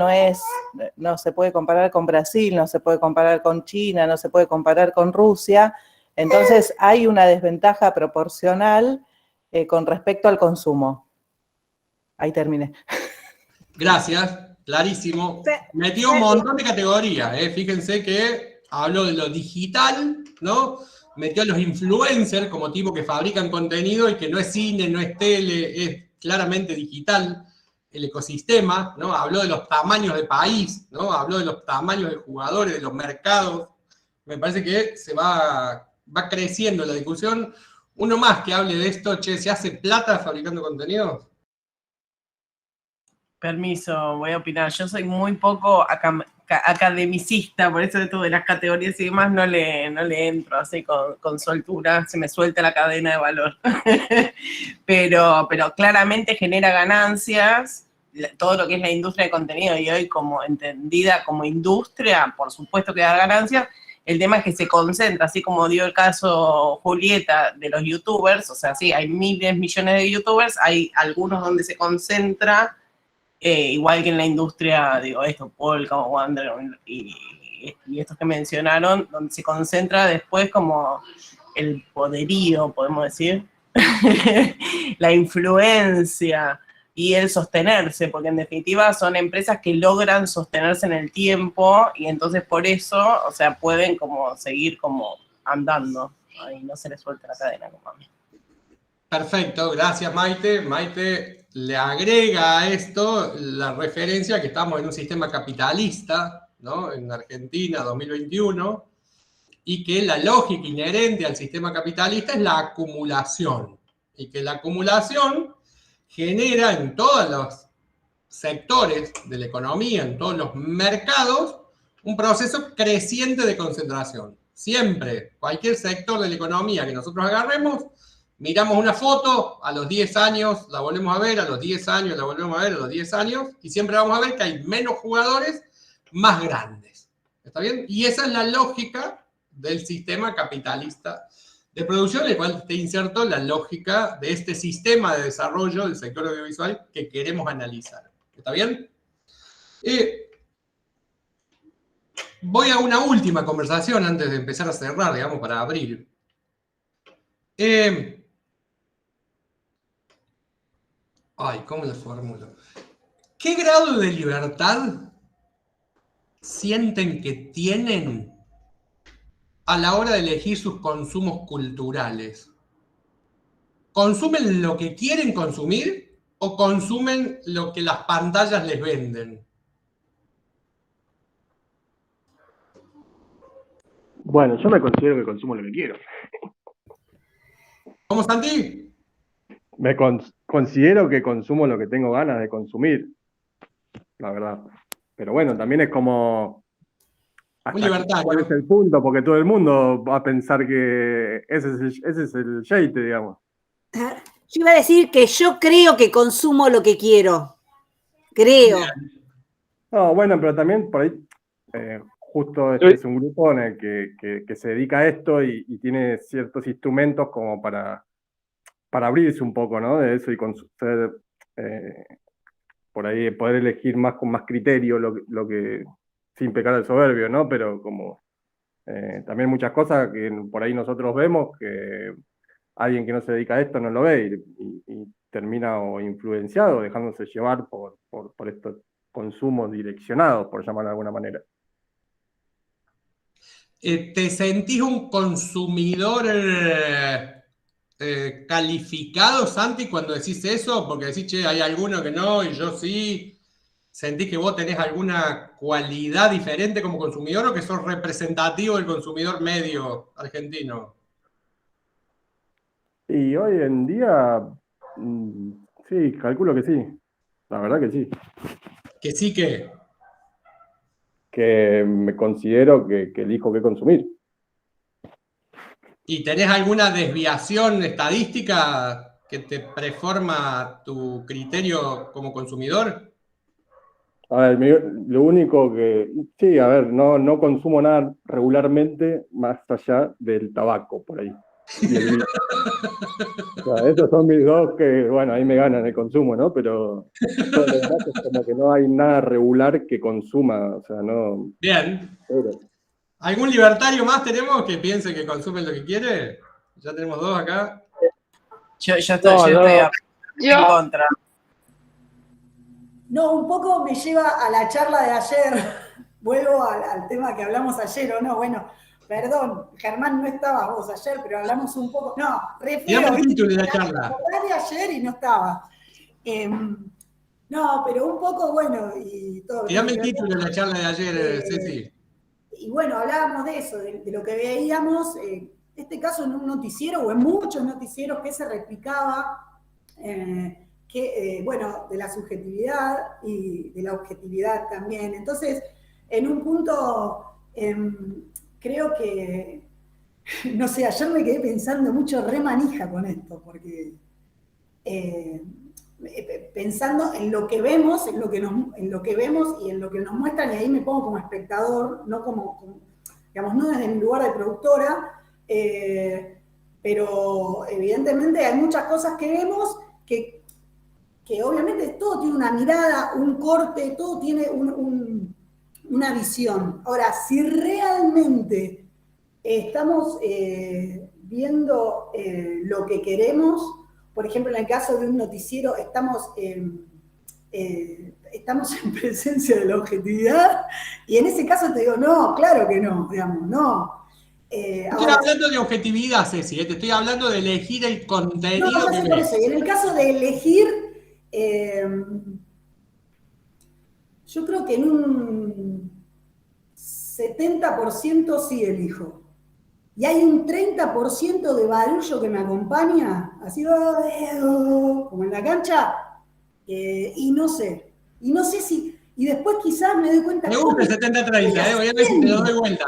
no se puede comparar con Brasil, no se puede comparar con China, no se puede comparar con Rusia, entonces hay una desventaja proporcional con respecto al consumo. Ahí terminé. Gracias, clarísimo. Metió un montón de categorías, fíjense que habló de lo digital, ¿no? Metió a los influencers como tipo que fabrican contenido y que no es cine, no es tele, es claramente digital. El ecosistema, ¿no? Habló de los tamaños de país, ¿no? Habló de los tamaños de jugadores, de los mercados. Me parece que se va creciendo la discusión. Uno más que hable de esto, ¿se hace plata fabricando contenido? Permiso, voy a opinar. Yo soy muy poco academicista, por eso de todo de las categorías y demás no le entro así con soltura, se me suelta la cadena de valor. pero claramente genera ganancias, todo lo que es la industria de contenido y hoy como entendida como industria, por supuesto que da ganancias. El tema es que se concentra, así como dio el caso Julieta de los youtubers, o sea, sí, hay miles, millones de youtubers, hay algunos donde se concentra, igual que en la industria, digo, Polka o Wander y y estos que mencionaron, donde se concentra después como el poderío, podemos decir, la influencia y el sostenerse, porque en definitiva son empresas que logran sostenerse en el tiempo y entonces por eso, o sea, pueden como seguir como andando, ahí no se les suelta la cadena como a mí. Perfecto, gracias Maite. Maite le agrega a esto la referencia que estamos en un sistema capitalista, ¿no? En Argentina 2021, y que la lógica inherente al sistema capitalista es la acumulación, y que la acumulación genera en todos los sectores de la economía, en todos los mercados, un proceso creciente de concentración. Siempre, cualquier sector de la economía que nosotros agarremos, miramos una foto, a los 10 años la volvemos a ver, a los 10 años la volvemos a ver, a los 10 años, y siempre vamos a ver que hay menos jugadores más grandes. ¿Está bien? Y esa es la lógica del sistema capitalista de producción, en el cual te inserto la lógica de este sistema de desarrollo del sector audiovisual que queremos analizar. ¿Está bien? Voy a una última conversación antes de empezar a cerrar, digamos, para abrir. ¿Cómo lo formulo? ¿Qué grado de libertad sienten que tienen a la hora de elegir sus consumos culturales? ¿Consumen lo que quieren consumir o consumen lo que las pantallas les venden? Bueno, yo me considero que consumo lo que quiero. ¿Cómo, Santi? Me considero que consumo lo que tengo ganas de consumir, la verdad. Pero bueno, también es como... Un libertario. ¿Cuál es el punto? Porque todo el mundo va a pensar que ese es el jeite, digamos. Yo iba a decir que yo creo que consumo lo que quiero. Creo. No, bueno, pero también por ahí, justo este es un grupo en el que se dedica a esto y tiene ciertos instrumentos como para abrirse un poco, ¿no? De eso y por ahí poder elegir más con más criterio lo que, sin pecar al soberbio, ¿no? Pero como también muchas cosas que por ahí nosotros vemos que alguien que no se dedica a esto no lo ve y termina o influenciado, dejándose llevar por estos consumos direccionados, por llamarlo de alguna manera. ¿Te sentís un consumidor calificado, Santi, cuando decís eso? Porque decís, che, hay alguno que no y yo sí. ¿Sentís que vos tenés alguna cualidad diferente como consumidor o que sos representativo del consumidor medio argentino? Y hoy en día, sí, calculo que sí. La verdad que sí. ¿Que sí qué? Que me considero que elijo qué consumir. ¿Y tenés alguna desviación estadística que te preforma tu criterio como consumidor? A ver, lo único que... Sí, a ver, no consumo nada regularmente más allá del tabaco, por ahí. Y el vino. O sea, esos son mis dos que, bueno, ahí me ganan el consumo, ¿no? Pero todo lo demás es como que no hay nada regular que consuma, o sea, no... Bien. Pero... ¿Algún libertario más tenemos que piense que consume lo que quiere? Ya tenemos dos acá. Yo estoy en contra. No, un poco me lleva a la charla de ayer. Vuelvo al tema que hablamos ayer, ¿o no? Bueno, perdón, Germán, no estabas vos ayer, pero hablamos un poco. No, refiero. Dígame el título de la charla. De ayer y no estaba. No, pero un poco, bueno, y todo. Dígame el título de la charla de ayer, Ceci. Y bueno, hablábamos de eso, de lo que veíamos, en este caso en un noticiero o en muchos noticieros que se replicaba. Bueno, de la subjetividad y de la objetividad también. Entonces, en un punto, creo que, no sé, ayer me quedé pensando mucho re manija con esto, porque pensando en lo que vemos, en lo que vemos y en lo que nos muestran, y ahí me pongo como espectador, no como digamos, no desde mi lugar de productora, pero evidentemente hay muchas cosas que vemos que obviamente todo tiene una mirada, un corte, todo tiene una visión. Ahora, si realmente estamos viendo lo que queremos, por ejemplo, en el caso de un noticiero, estamos en presencia de la objetividad, y en ese caso te digo, no, claro que no, digamos, no. Estoy hablando de objetividad, Ceci, te estoy hablando de elegir el contenido. No, ya sé por eso. Y en el caso de elegir, yo creo que en un 70% sí elijo. Y hay un 30% de barullo que me acompaña, así como en la cancha, y no sé si, y después quizás me doy cuenta. Me gusta el 70-30, voy a ver si te lo doy vuelta,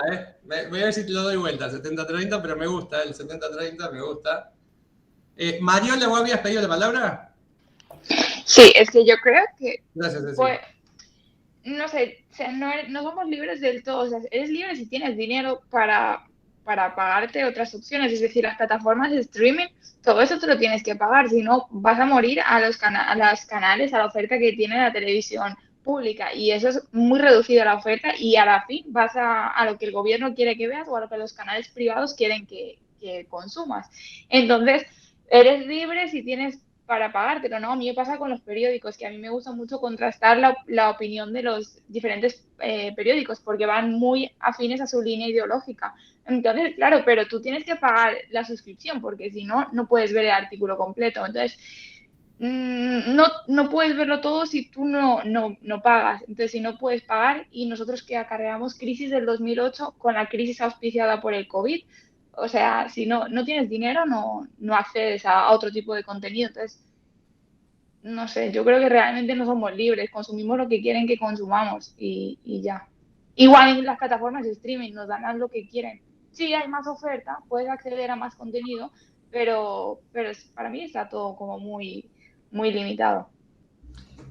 voy a ver si te lo doy vuelta, 70-30, pero me gusta, el 70-30 me gusta. Mariola, ¿vos habías pedido la palabra? Sí, es que yo creo que, gracias, pues, no sé, o sea, no somos libres del todo, o sea, eres libre si tienes dinero para pagarte otras opciones, es decir, las plataformas de streaming, todo eso te lo tienes que pagar, si no vas a morir a los canales, a la oferta que tiene la televisión pública, y eso es muy reducido la oferta, y a la fin vas a lo que el gobierno quiere que veas o a lo que los canales privados quieren que consumas. Entonces, eres libre si tienes para pagar, pero no, a mí me pasa con los periódicos, que a mí me gusta mucho contrastar la opinión de los diferentes periódicos, porque van muy afines a su línea ideológica. Entonces, claro, pero tú tienes que pagar la suscripción, porque si no, no puedes ver el artículo completo. Entonces, no puedes verlo todo si tú no pagas. Entonces, si no puedes pagar, y nosotros que acarreamos crisis del 2008 con la crisis auspiciada por el COVID, o sea, si no tienes dinero, no accedes a otro tipo de contenido. Entonces, no sé, yo creo que realmente no somos libres, consumimos lo que quieren que consumamos y ya. Igual en las plataformas de streaming nos dan lo que quieren. Sí, hay más oferta, puedes acceder a más contenido, pero para mí está todo como muy, muy limitado.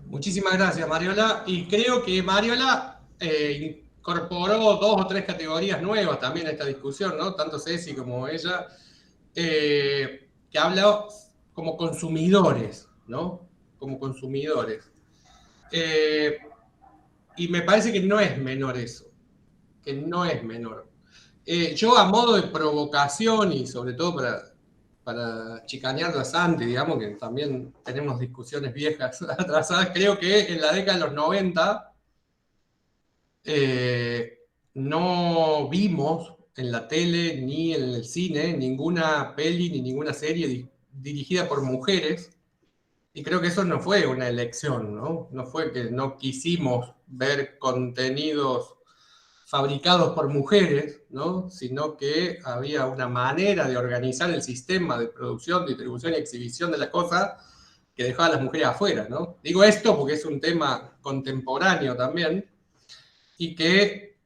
Muchísimas gracias, Mariola. Y creo que Mariola incorporó 2 o 3 categorías nuevas también a esta discusión, ¿no? Tanto Ceci como ella, que habla como consumidores, ¿no? Como consumidores. Y me parece que no es menor eso, que no es menor. Yo, a modo de provocación y sobre todo para chicanear a Santi, digamos que también tenemos discusiones viejas atrasadas, creo que en la década de los 90 no vimos en la tele ni en el cine ninguna peli ni ninguna serie dirigida por mujeres, y creo que eso no fue una elección, ¿no? No fue que no quisimos ver contenidos fabricados por mujeres, ¿no? Sino que había una manera de organizar el sistema de producción, distribución y exhibición de la cosa que dejaba a las mujeres afuera, ¿no? Digo esto porque es un tema contemporáneo también y que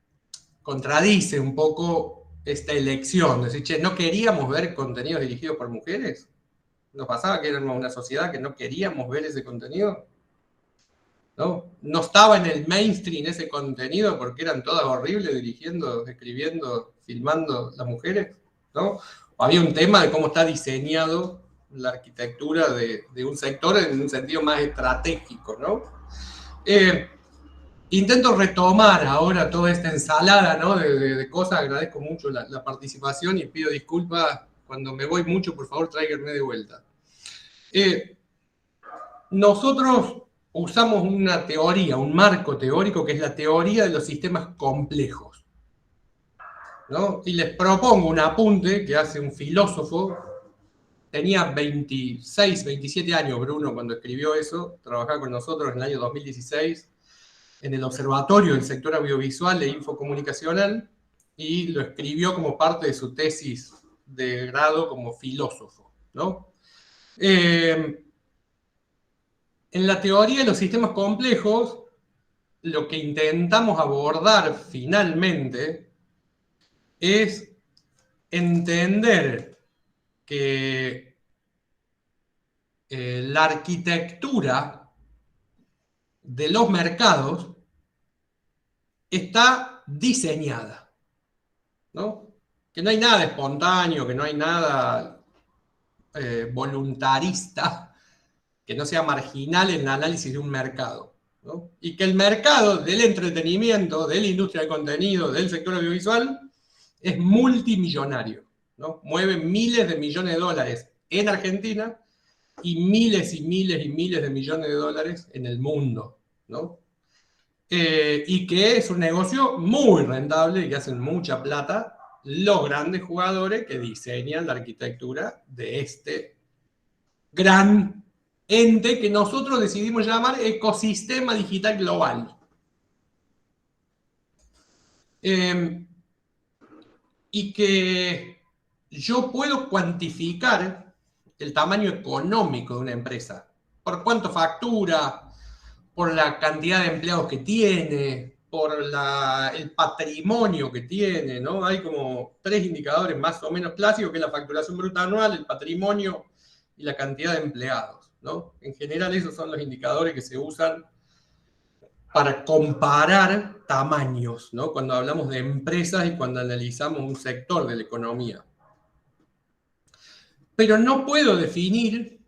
contradice un poco esta elección, de decir, che, ¿no queríamos ver contenidos dirigidos por mujeres? ¿Nos pasaba que éramos una sociedad que no queríamos ver ese contenido? No estaba en el mainstream ese contenido porque eran todas horribles dirigiendo, escribiendo, filmando las mujeres, ¿no? O había un tema de cómo está diseñado la arquitectura de un sector en un sentido más estratégico, ¿no? Intento retomar ahora toda esta ensalada, ¿no? de cosas. Agradezco mucho la participación y pido disculpas cuando me voy mucho, por favor tráiganme de vuelta. Nosotros usamos una teoría, un marco teórico que es la teoría de los sistemas complejos, ¿no? Y les propongo un apunte que hace un filósofo, tenía 26, 27 años Bruno cuando escribió eso, trabajaba con nosotros en el año 2016 en el Observatorio del Sector Audiovisual e Infocomunicacional, y lo escribió como parte de su tesis de grado como filósofo, ¿no? En la teoría de los sistemas complejos, lo que intentamos abordar finalmente es entender que la arquitectura de los mercados está diseñada, ¿no? Que no hay nada espontáneo, que no hay nada voluntarista, que no sea marginal en el análisis de un mercado, ¿no? Y que el mercado del entretenimiento, de la industria del contenido, del sector audiovisual, es multimillonario, ¿no? Mueve miles de millones de dólares en Argentina y miles y miles y miles de millones de dólares en el mundo, ¿no? Y que es un negocio muy rentable y que hacen mucha plata los grandes jugadores que diseñan la arquitectura de este gran ente que nosotros decidimos llamar ecosistema digital global. Y que yo puedo cuantificar el tamaño económico de una empresa, por cuánto factura, por la cantidad de empleados que tiene, por el patrimonio que tiene, ¿no? Hay como 3 indicadores más o menos clásicos, que es la facturación bruta anual, el patrimonio y la cantidad de empleados, ¿no? En general esos son los indicadores que se usan para comparar tamaños, ¿no? Cuando hablamos de empresas y cuando analizamos un sector de la economía. Pero no puedo definir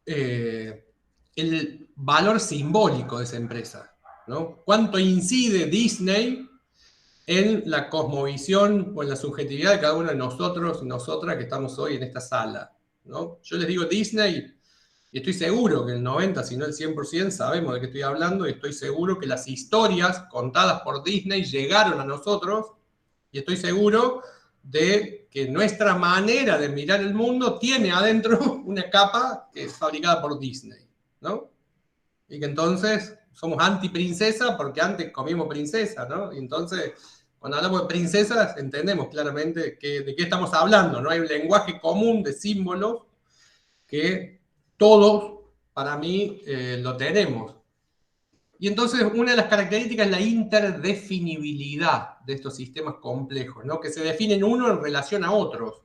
el valor simbólico de esa empresa, ¿no? ¿Cuánto incide Disney en la cosmovisión o en la subjetividad de cada uno de nosotros y nosotras que estamos hoy en esta sala, ¿no? Yo les digo Disney y estoy seguro que el 90, si no el 100%, sabemos de qué estoy hablando, y estoy seguro que las historias contadas por Disney llegaron a nosotros, y estoy seguro de que nuestra manera de mirar el mundo tiene adentro una capa que es fabricada por Disney, ¿no? Y que entonces somos anti-princesa porque antes comimos princesa, ¿no? Y entonces, cuando hablamos de princesas, entendemos claramente de qué estamos hablando, ¿no? Hay un lenguaje común de símbolos que todos, para mí, lo tenemos. Y entonces una de las características es la interdefinibilidad de estos sistemas complejos, ¿no? Que se definen uno en relación a otros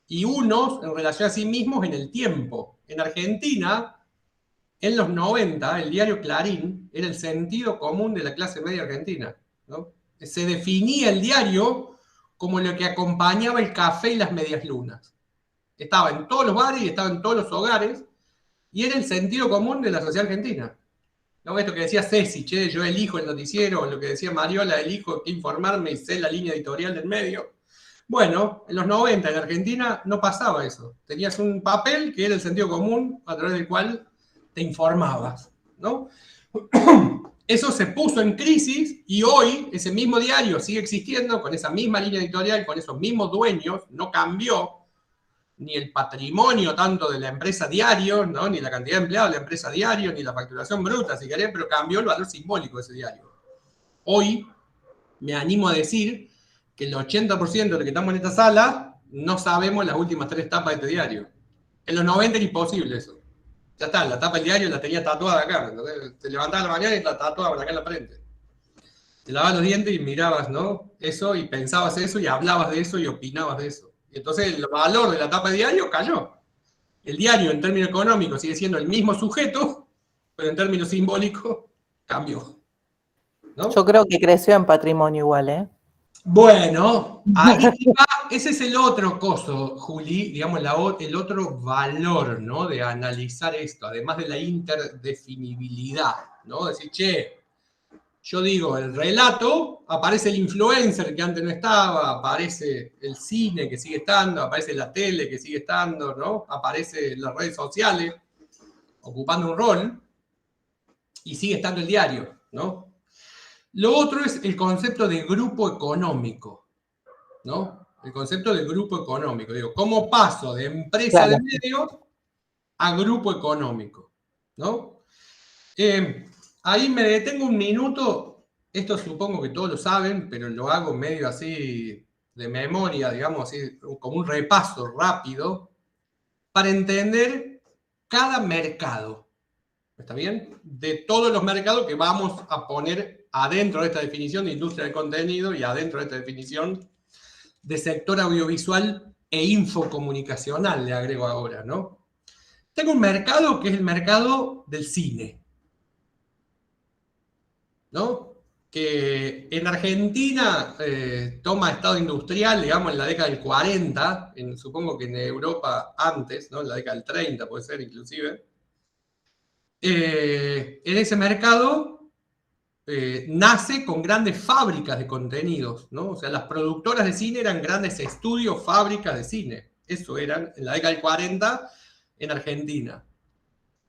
y unos en relación a sí mismos en el tiempo. En Argentina, en los 90, el diario Clarín era el sentido común de la clase media argentina, ¿no? Se definía el diario como lo que acompañaba el café y las medias lunas. Estaba en todos los bares y estaba en todos los hogares, y era el sentido común de la sociedad argentina. ¿No? Esto que decía Ceci, che, yo elijo el noticiero, o lo que decía Mariola, elijo qué informarme y sé la línea editorial del medio. Bueno, en los 90 en Argentina no pasaba eso. Tenías un papel que era el sentido común a través del cual te informabas, ¿no? Eso se puso en crisis y hoy ese mismo diario sigue existiendo con esa misma línea editorial, con esos mismos dueños, no cambió ni el patrimonio tanto de la empresa diario, ¿no? Ni la cantidad de empleados de la empresa diario, ni la facturación bruta, si querés, pero cambió el valor simbólico de ese diario. Hoy me animo a decir que el 80% de los que estamos en esta sala no sabemos las últimas 3 tapas de este diario. En los 90 era imposible eso. Ya está, la tapa del diario la tenía tatuada acá. Te levantabas a la mañana y la tatuaban acá en la frente. Te lavabas los dientes y mirabas, ¿no? Eso, y pensabas eso, y hablabas de eso, y opinabas de eso. Y entonces el valor de la tapa de diario cayó. El diario en términos económicos sigue siendo el mismo sujeto, pero en términos simbólicos cambió, ¿no? Yo creo que creció en patrimonio igual, ¿eh? Bueno, ahí va, ese es el otro coso, Juli, digamos, el otro valor, ¿no? De analizar esto, además de la interdefinibilidad, ¿no? Decir, che, yo digo, el relato, aparece el influencer que antes no estaba, aparece el cine que sigue estando, aparece la tele que sigue estando, ¿no? Aparece las redes sociales ocupando un rol y sigue estando el diario, ¿no? Lo otro es el concepto de grupo económico, ¿no? El concepto de grupo económico. Digo, ¿cómo paso de empresa de medios a grupo económico, ¿no? Ahí me detengo un minuto, esto supongo que todos lo saben, pero lo hago medio así de memoria, digamos así, como un repaso rápido, para entender cada mercado, ¿está bien? De todos los mercados que vamos a poner adentro de esta definición de industria del contenido y adentro de esta definición de sector audiovisual e infocomunicacional, le agrego ahora, ¿no? Tengo un mercado que es el mercado del cine, ¿no? Que en Argentina toma estado industrial, digamos, en la década del 40, supongo que en Europa antes, ¿no? En la década del 30 puede ser inclusive. en ese mercado nace con grandes fábricas de contenidos, ¿no? O sea, las productoras de cine eran grandes estudios, fábricas de cine. Eso eran en la década del 40 en Argentina.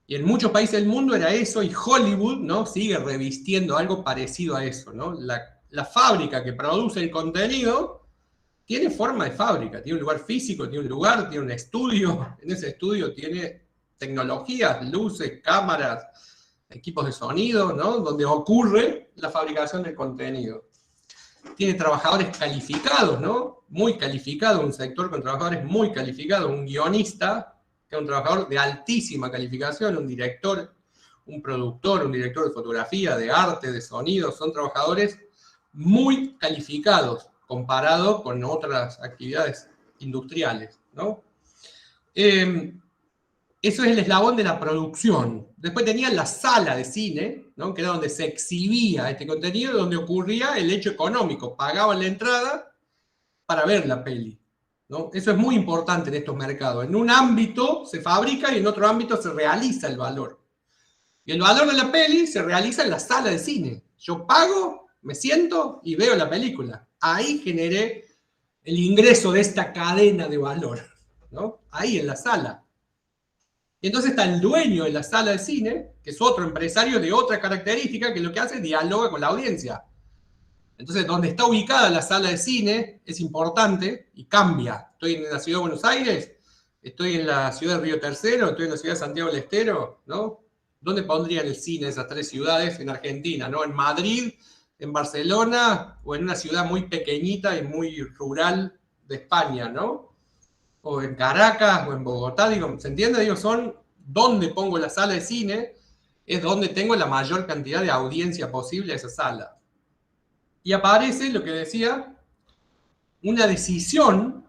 Y en muchos países del mundo era eso, y Hollywood, ¿no? Sigue revistiendo algo parecido a eso, ¿no? La fábrica que produce el contenido tiene forma de fábrica, tiene un lugar físico, tiene un lugar, tiene un estudio. En ese estudio tiene tecnologías, luces, cámaras, equipos de sonido, ¿no? Donde ocurre la fabricación del contenido. Tiene trabajadores calificados, ¿no? Muy calificados, un sector con trabajadores muy calificados, un guionista, que es un trabajador de altísima calificación, un director, un productor, un director de fotografía, de arte, de sonido, son trabajadores muy calificados comparado con otras actividades industriales, ¿no? Eso es el eslabón de la producción. Después tenían la sala de cine, ¿no? Que era donde se exhibía este contenido, donde ocurría el hecho económico. Pagaban la entrada para ver la peli, ¿no? Eso es muy importante en estos mercados. En un ámbito se fabrica y en otro ámbito se realiza el valor. Y el valor de la peli se realiza en la sala de cine. Yo pago, me siento y veo la película. Ahí generé el ingreso de esta cadena de valor, ¿no? Ahí en la sala. Y entonces está el dueño de la sala de cine, que es otro empresario de otra característica, que lo que hace es dialoga con la audiencia. Entonces, donde está ubicada la sala de cine es importante y cambia. Estoy en la ciudad de Buenos Aires, estoy en la ciudad de Río Tercero, estoy en la ciudad de Santiago del Estero, ¿no? ¿Dónde pondrían el cine esas tres ciudades en Argentina, ¿no? ¿En Madrid, en Barcelona o en una ciudad muy pequeñita y muy rural de España, ¿no? O en Caracas o en Bogotá, digo, ¿se entiende? Digo, son donde pongo la sala de cine, es donde tengo la mayor cantidad de audiencia posible a esa sala. Y aparece, lo que decía, una decisión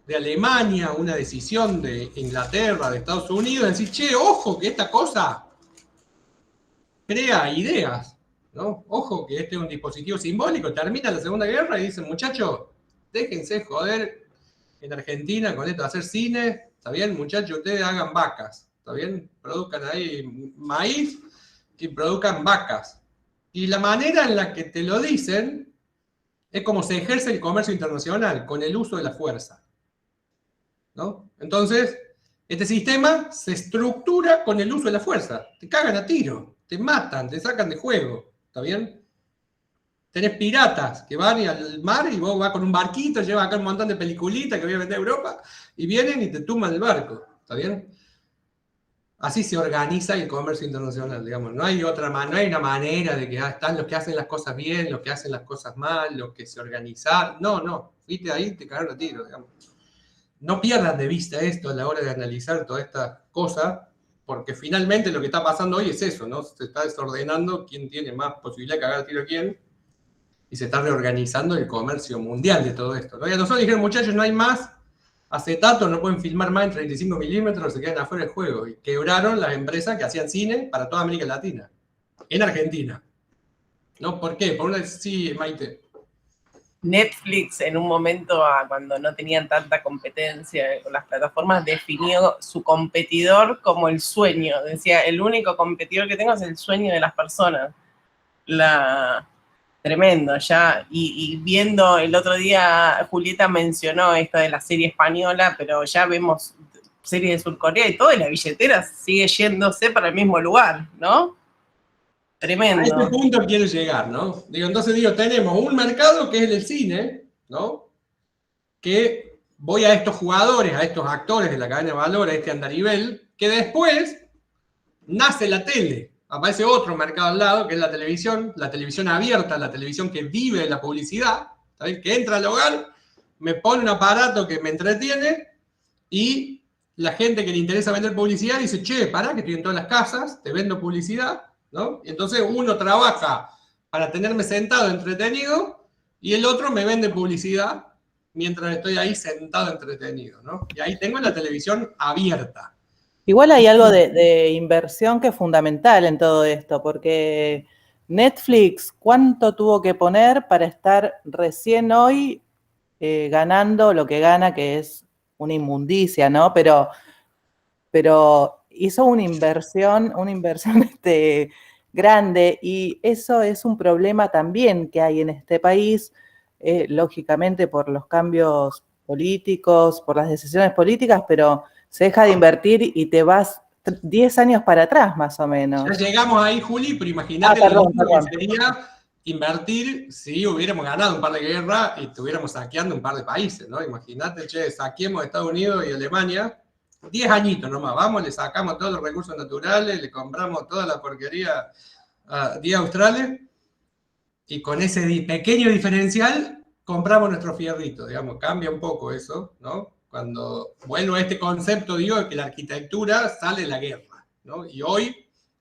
de Alemania, una decisión de Inglaterra, de Estados Unidos, de decir, che, ojo, que esta cosa crea ideas, ¿no? Ojo, que este es un dispositivo simbólico. Termina la Segunda Guerra y dicen, muchachos, déjense joder en Argentina con esto de hacer cine, ¿está bien? Muchachos, ustedes hagan vacas, ¿está bien? Produzcan ahí maíz y produzcan vacas. Y la manera en la que te lo dicen es como se ejerce el comercio internacional, con el uso de la fuerza, ¿no? Entonces, este sistema se estructura con el uso de la fuerza. Te cagan a tiro, te matan, te sacan de juego, ¿está bien? Tenés piratas que van al mar y vos vas con un barquito, llevas acá un montón de peliculitas que voy a vender a Europa y vienen y te tumban el barco, ¿está bien? Así se organiza el comercio internacional, digamos. No hay otra manera, no hay una manera de que están los que hacen las cosas bien, los que hacen las cosas mal, los que se organizan. No. Viste ahí, te cagaron a tiro, digamos. No pierdan de vista esto a la hora de analizar toda esta cosa, porque finalmente lo que está pasando hoy es eso, ¿no? Se está desordenando quién tiene más posibilidad de cagar a tiro a quién, y se está reorganizando el comercio mundial de todo esto, ¿no? Y a nosotros dijeron, muchachos, no hay más acetato, no pueden filmar más en 35 milímetros, se quedan afuera del juego. Y quebraron las empresas que hacían cine para toda América Latina, en Argentina. ¿No? ¿Por qué? Por una... Sí, Maite. Netflix en un momento, cuando no tenían tanta competencia con las plataformas, definió su competidor como el sueño. Decía, el único competidor que tengo es el sueño de las personas. Tremendo, ya. Y viendo el otro día, Julieta mencionó esto de la serie española, pero ya vemos series de Surcorea y todo, y la billetera sigue yéndose para el mismo lugar, ¿no? Tremendo. A ese punto quiero llegar, ¿no? Entonces tenemos un mercado que es el del cine, ¿no? Que voy a estos jugadores, a estos actores de la cadena de valor, a este andarivel, que después nace la tele. Aparece otro mercado al lado, que es la televisión abierta, la televisión que vive de la publicidad, ¿sabes? Que entra al hogar, me pone un aparato que me entretiene y la gente que le interesa vender publicidad dice, che, pará que estoy en todas las casas, te vendo publicidad, ¿no? Y entonces uno trabaja para tenerme sentado entretenido y el otro me vende publicidad mientras estoy ahí sentado entretenido, ¿no? Y ahí tengo la televisión abierta. Igual hay algo de inversión que es fundamental en todo esto, porque Netflix, ¿cuánto tuvo que poner para estar recién hoy ganando lo que gana, que es una inmundicia, ¿no? Pero hizo una inversión grande, y eso es un problema también que hay en este país, lógicamente por los cambios políticos, por las decisiones políticas, pero se deja de invertir y te vas 10 años para atrás, más o menos. Ya llegamos ahí, Juli, pero imagínate lo que sería invertir si hubiéramos ganado un par de guerras y estuviéramos saqueando un par de países, ¿no? Imagínate, saquemos Estados Unidos y Alemania, 10 añitos nomás, vamos, le sacamos todos los recursos naturales, le compramos toda la porquería a 10 australes, y con ese pequeño diferencial compramos nuestro fierrito, digamos, cambia un poco eso, ¿no? Cuando vuelvo a este concepto, digo, de que la arquitectura sale de la guerra, ¿no? Y hoy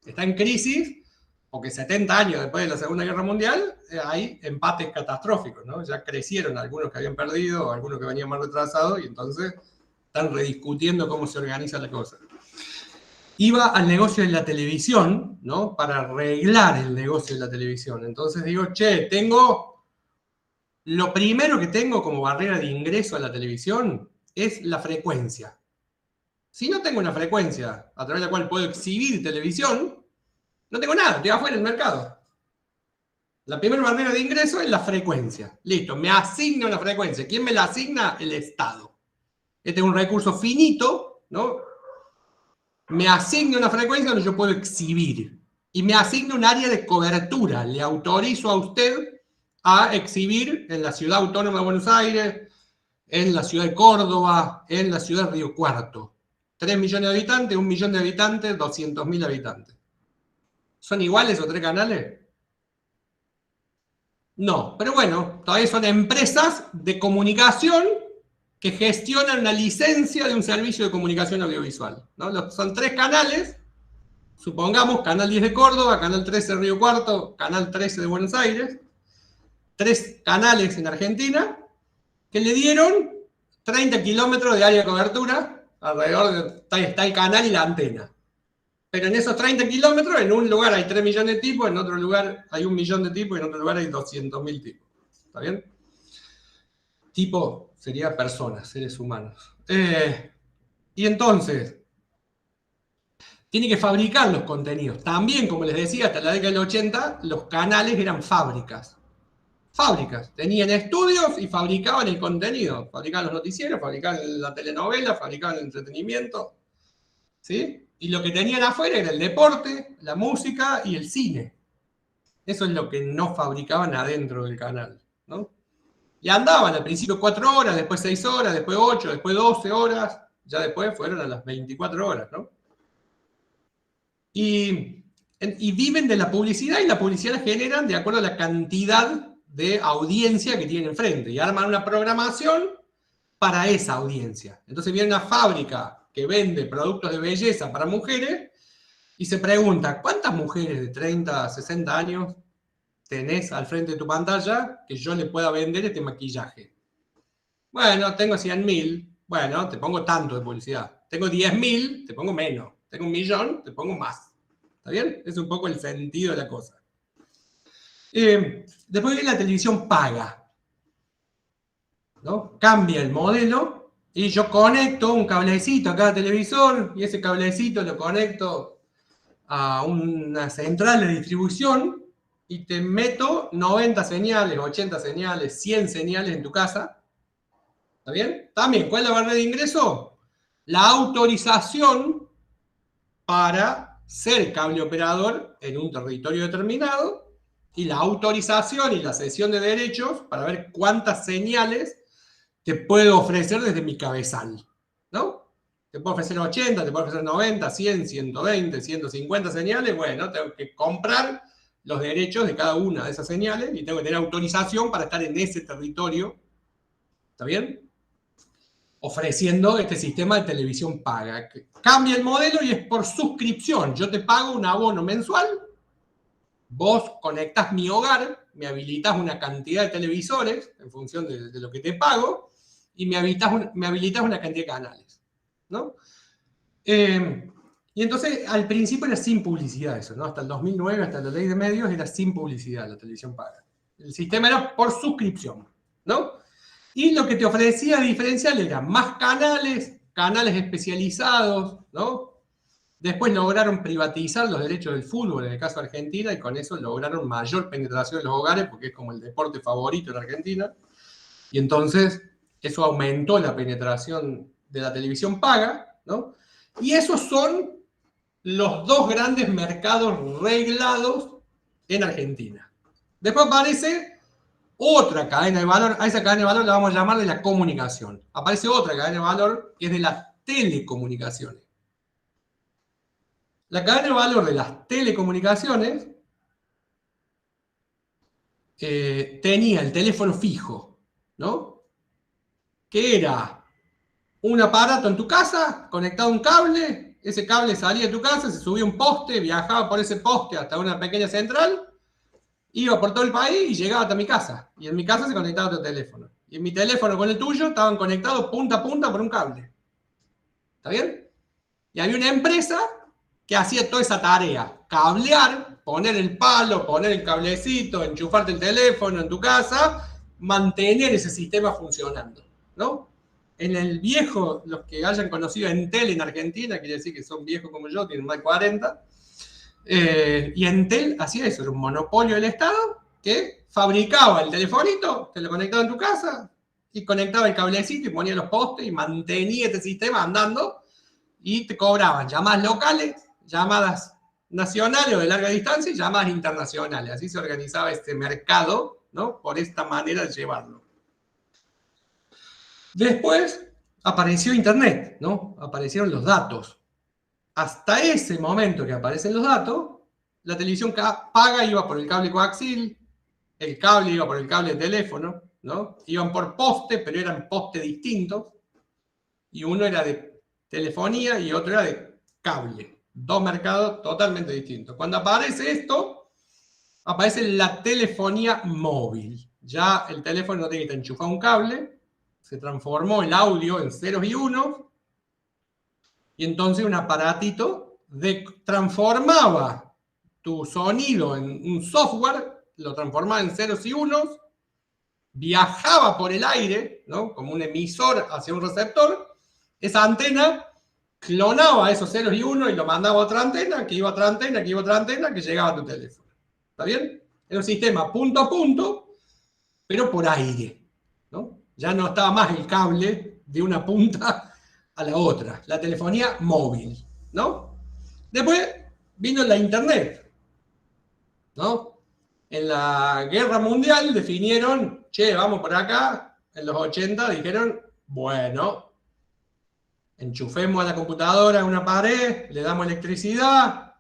está en crisis, porque 70 años después de la Segunda Guerra Mundial hay empates catastróficos, ¿no? Ya crecieron algunos que habían perdido, algunos que venían más retrasados, y entonces están rediscutiendo cómo se organiza la cosa. Iba al negocio de la televisión, ¿no? Para arreglar el negocio de la televisión. Entonces digo, lo primero que tengo como barrera de ingreso a la televisión es la frecuencia. Si no tengo una frecuencia a través de la cual puedo exhibir televisión, no tengo nada, estoy afuera del mercado. La primera barrera de ingreso es la frecuencia. Listo, me asigna una frecuencia. ¿Quién me la asigna? El Estado. Este es un recurso finito, ¿no? Me asigna una frecuencia donde yo puedo exhibir. Y me asigna un área de cobertura. Le autorizo a usted a exhibir en la Ciudad Autónoma de Buenos Aires, en la ciudad de Córdoba, en la ciudad de Río Cuarto. 3 millones de habitantes, 1 millón de habitantes, 200.000 habitantes. ¿Son iguales los 3 canales? No, pero bueno, todavía son empresas de comunicación que gestionan una licencia de un servicio de comunicación audiovisual, ¿no? Son 3 canales, supongamos, Canal 10 de Córdoba, Canal 13 de Río Cuarto, Canal 13 de Buenos Aires, 3 canales en Argentina, que le dieron 30 kilómetros de área de cobertura, alrededor de está el canal y la antena. Pero en esos 30 kilómetros, en un lugar hay 3 millones de tipos, en otro lugar hay 1 millón de tipos, y en otro lugar hay 200.000 tipos. ¿Está bien? Tipo sería personas, seres humanos. Y entonces, tiene que fabricar los contenidos. También, como les decía, hasta la década del 80, los canales eran fábricas. Fábricas. Tenían estudios y fabricaban el contenido. Fabricaban los noticieros, fabricaban la telenovela, fabricaban el entretenimiento. ¿Sí? Y lo que tenían afuera era el deporte, la música y el cine. Eso es lo que no fabricaban adentro del canal, ¿no? Y andaban al principio 4 horas, después 6 horas, después 8, después 12 horas, ya después fueron a las 24 horas, ¿no? Y viven de la publicidad, y la publicidad la generan de acuerdo a la cantidad de audiencia que tienen enfrente, y arman una programación para esa audiencia. Entonces viene una fábrica que vende productos de belleza para mujeres y se pregunta, ¿cuántas mujeres de 30 a 60 años tenés al frente de tu pantalla que yo le pueda vender este maquillaje? Bueno, tengo 100.000, bueno, te pongo tanto de publicidad. Tengo 10.000, te pongo menos. Tengo 1 millón, te pongo más. ¿Está bien? Es un poco el sentido de la cosa. Después viene la televisión paga, ¿no? Cambia el modelo y yo conecto un cablecito a cada televisor, y ese cablecito lo conecto a una central de distribución y te meto 90 señales, 80 señales, 100 señales en tu casa. ¿Está bien? También, ¿cuál es la barrera de ingreso? La autorización para ser cable operador en un territorio determinado, y la autorización y la cesión de derechos para ver cuántas señales te puedo ofrecer desde mi cabezal, ¿no? Te puedo ofrecer 80, te puedo ofrecer 90, 100, 120, 150 señales. Bueno, tengo que comprar los derechos de cada una de esas señales y tengo que tener autorización para estar en ese territorio. ¿Está bien? Ofreciendo este sistema de televisión paga. Cambia el modelo y es por suscripción. Yo te pago un abono mensual, vos conectás mi hogar, me habilitas una cantidad de televisores en función de lo que te pago, y me habilitas una cantidad de canales, ¿no? Y entonces, al principio era sin publicidad eso, ¿no? Hasta el 2009, hasta la ley de medios, era sin publicidad la televisión paga. El sistema era por suscripción, ¿no? Y lo que te ofrecía diferencial era más canales, canales especializados, ¿no? Después lograron privatizar los derechos del fútbol, en el caso de Argentina, y con eso lograron mayor penetración en los hogares, porque es como el deporte favorito en Argentina. Y entonces eso aumentó la penetración de la televisión paga, ¿no? Y esos son los dos grandes mercados reglados en Argentina. Después aparece otra cadena de valor, a esa cadena de valor la vamos a llamar de la comunicación. Aparece otra cadena de valor que es de las telecomunicaciones. La cadena de valor de las telecomunicaciones tenía el teléfono fijo, ¿no? Que era un aparato en tu casa, conectado a un cable, ese cable salía de tu casa, se subía a un poste, viajaba por ese poste hasta una pequeña central, iba por todo el país y llegaba hasta mi casa. Y en mi casa se conectaba a tu teléfono. Y en mi teléfono con el tuyo estaban conectados punta a punta por un cable. ¿Está bien? Y había una empresa que hacía toda esa tarea. Cablear, poner el palo, poner el cablecito, enchufarte el teléfono en tu casa, mantener ese sistema funcionando, ¿no? En el viejo, los que hayan conocido Entel en Argentina, quiere decir que son viejos como yo, tienen más de 40, y Entel hacía eso, era un monopolio del Estado que fabricaba el telefonito, te lo conectaba en tu casa, y conectaba el cablecito y ponía los postes y mantenía este sistema andando, y te cobraban llamadas locales, llamadas nacionales o de larga distancia y llamadas internacionales. Así se organizaba este mercado, ¿no? Por esta manera de llevarlo. Después apareció Internet, ¿no? Aparecieron los datos. Hasta ese momento que aparecen los datos, la televisión paga iba por el cable coaxil, el cable iba por el cable de teléfono, ¿no? Iban por poste, pero eran postes distintos, y uno era de telefonía y otro era de cable. Dos mercados totalmente distintos. Cuando aparece esto, aparece la telefonía móvil. Ya el teléfono no tiene que estar enchufado a un cable, se transformó el audio en ceros y unos, y entonces un aparatito transformaba tu sonido en un software, lo transformaba en ceros y unos, viajaba por el aire, ¿no? Como un emisor hacia un receptor, esa antena clonaba esos ceros y unos y lo mandaba a otra antena, que iba a otra antena, que iba a otra antena, que llegaba a tu teléfono. ¿Está bien? Era un sistema punto a punto, pero por aire, ¿no? Ya no estaba más el cable de una punta a la otra, la telefonía móvil, ¿no? Después vino la Internet, ¿no? En la Guerra Mundial definieron, che, vamos por acá, en los 80 dijeron, bueno, enchufemos a la computadora en una pared, le damos electricidad,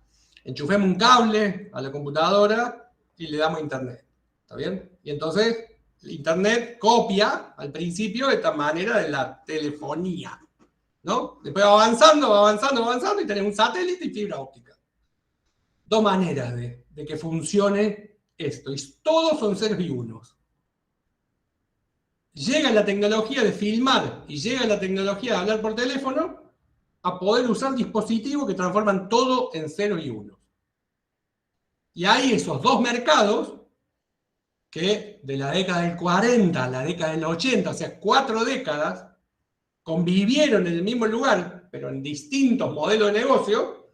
enchufemos un cable a la computadora y le damos internet. ¿Está bien? Y entonces, internet copia al principio esta manera de la telefonía, ¿no? Después va avanzando y tenés un satélite y fibra óptica. Dos maneras de que funcione esto. Y todos son ceros y unos. Llega la tecnología de filmar y llega la tecnología de hablar por teléfono a poder usar dispositivos que transforman todo en ceros y unos. Y hay esos dos mercados que de la década del 40 a la década del 80, o sea, 4 décadas, convivieron en el mismo lugar, pero en distintos modelos de negocio,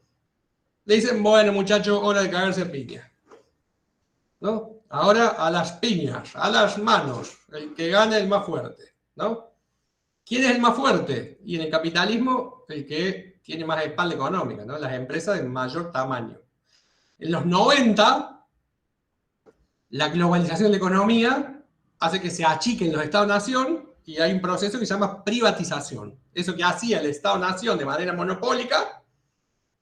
le dicen, bueno, muchachos, hora de cagarse a piña. ¿No? Ahora a las piñas, a las manos, el que gane el más fuerte, ¿no? ¿Quién es el más fuerte? Y en el capitalismo, el que tiene más espalda económica, ¿no? Las empresas de mayor tamaño. En los 90, la globalización de la economía hace que se achiquen los Estados-nación y hay un proceso que se llama privatización. Eso que hacía el Estado-nación de manera monopólica,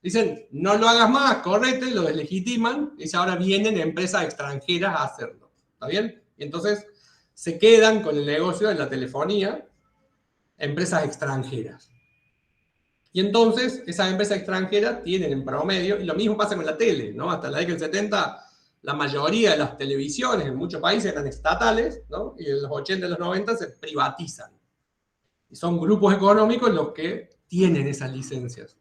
dicen, no lo hagas más, correte, lo deslegitiman, y ahora vienen empresas extranjeras a hacerlo. ¿Está bien? Y entonces se quedan con el negocio de la telefonía empresas extranjeras. Y entonces esas empresas extranjeras tienen en promedio, y lo mismo pasa con la tele, ¿no? Hasta la década del 70, la mayoría de las televisiones en muchos países eran estatales, ¿no? Y en los 80 y los 90 se privatizan. Y son grupos económicos los que tienen esas licencias.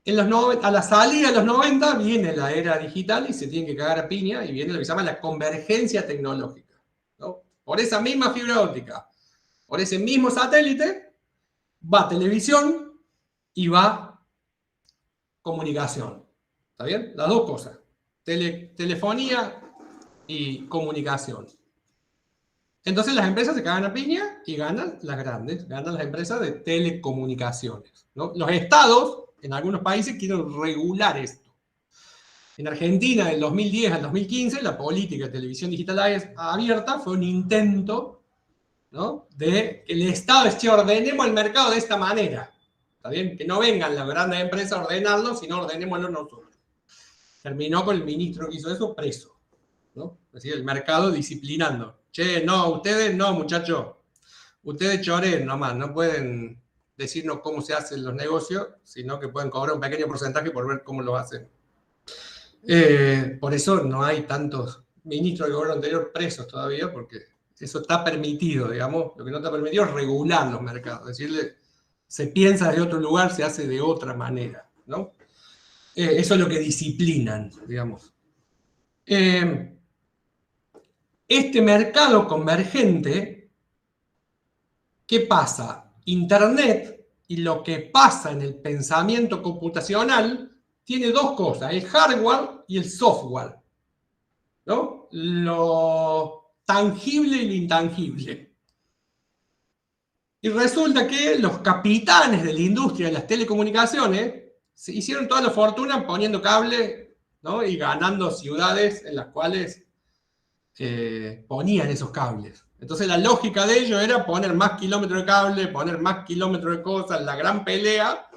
A la salida de los 90 viene la era digital y se tiene que cagar a piña y viene lo que se llama la convergencia tecnológica, ¿no? Por esa misma fibra óptica, por ese mismo satélite, va televisión y va comunicación. ¿Está bien? Las dos cosas. Telefonía y comunicación. Entonces las empresas se cagan a piña y ganan las grandes, ganan las empresas de telecomunicaciones, ¿no? Los estados, en algunos países, quieren regular esto. En Argentina, del 2010 al 2015, la política de televisión digital abierta fue un intento, ¿no?, de que el Estado decía, ordenemos el mercado de esta manera. ¿Está bien? Que no vengan las grandes empresas a ordenarlo, sino ordenémoslo nosotros. Terminó con el ministro que hizo eso preso, ¿no? Es decir, el mercado disciplinando. Che, no, ustedes no, muchachos. Ustedes choren nomás, no pueden decirnos cómo se hacen los negocios, sino que pueden cobrar un pequeño porcentaje por ver cómo lo hacen. Por eso no hay tantos ministros del gobierno anterior presos todavía, porque eso está permitido, digamos. Lo que no está permitido es regular los mercados. Es decir, se piensa de otro lugar, se hace de otra manera, ¿no? Eso es lo que disciplinan, digamos. Este mercado convergente, ¿qué pasa? Internet y lo que pasa en el pensamiento computacional tiene dos cosas, el hardware y el software, ¿no? Lo tangible y lo intangible. Y resulta que los capitanes de la industria de las telecomunicaciones se hicieron toda la fortuna poniendo cable, ¿no?, y ganando ciudades en las cuales ponían esos cables. Entonces la lógica de ello era poner más kilómetros de cable, poner más kilómetros de cosas, la gran pelea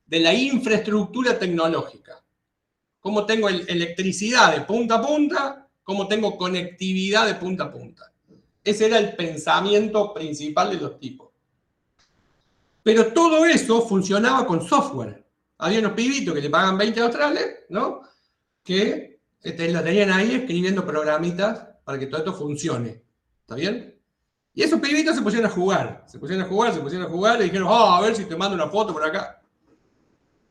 de la infraestructura tecnológica. ¿Cómo tengo electricidad de punta a punta? ¿Cómo tengo conectividad de punta a punta? Ese era el pensamiento principal de los tipos. Pero todo eso funcionaba con software. Había unos pibitos que le pagan 20 australes, ¿no?, que lo tenían ahí escribiendo programitas para que todo esto funcione. ¿Está bien? Y esos pibitos se pusieron a jugar. Se pusieron a jugar y dijeron, a ver si te mando una foto por acá.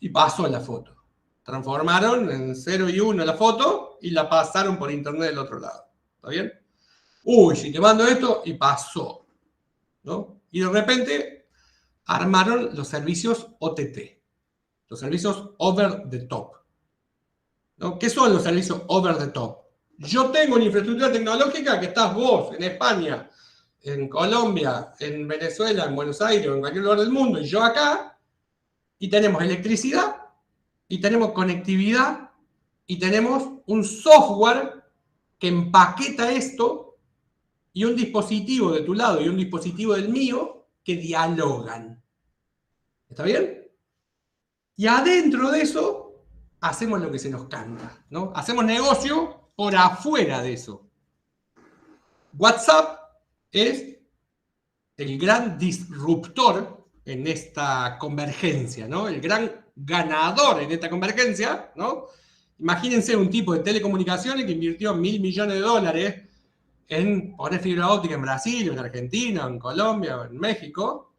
Y pasó la foto. Transformaron en 0 y 1 la foto y la pasaron por internet del otro lado. ¿Está bien? Uy, si te mando esto, y pasó, ¿no? Y de repente armaron los servicios OTT. Los servicios over the top, ¿no? ¿Qué son los servicios over the top? Yo tengo una infraestructura tecnológica que estás vos en España, en Colombia, en Venezuela, en Buenos Aires o en cualquier lugar del mundo, y yo acá, y tenemos electricidad, y tenemos conectividad, y tenemos un software que empaqueta esto, y un dispositivo de tu lado y un dispositivo del mío que dialogan. ¿Está bien? Y adentro de eso, hacemos lo que se nos canta, ¿no? Hacemos negocio por afuera de eso. WhatsApp es el gran disruptor en esta convergencia, ¿no? El gran ganador en esta convergencia, ¿no? Imagínense un tipo de telecomunicaciones que invirtió $1.000 millones en poner fibra óptica en Brasil, en Argentina, en Colombia, en México,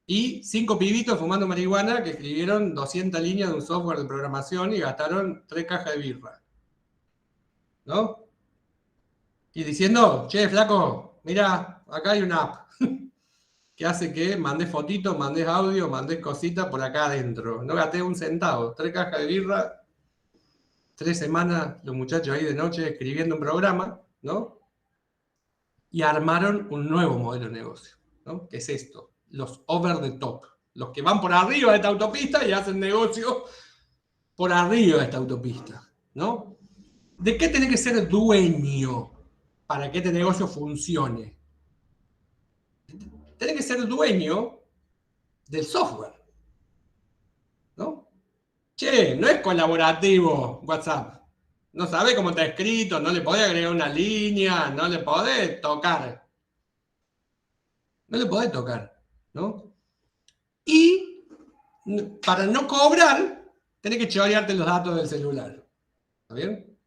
y 5 pibitos fumando marihuana que escribieron 200 líneas de un software de programación y gastaron 3 cajas de birra, ¿no? Y diciendo, che, flaco, mira, acá hay una app que hace que mandes fotitos, mandes audio, mandes cositas por acá adentro. No gasté un centavo, 3 cajas de birra, 3 semanas los muchachos ahí de noche escribiendo un programa, ¿no? Y armaron un nuevo modelo de negocio, ¿no? Que es esto, los over the top. Los que van por arriba de esta autopista y hacen negocio por arriba de esta autopista, ¿no? ¿De qué tenés que ser dueño para que este negocio funcione? Tenés que ser dueño del software, ¿no? Che, no es colaborativo WhatsApp. No sabés cómo está escrito, no le podés agregar una línea, no le podés tocar. No le podés tocar, ¿no? Y para no cobrar, tenés que chorearte los datos del celular. ¿Está bien?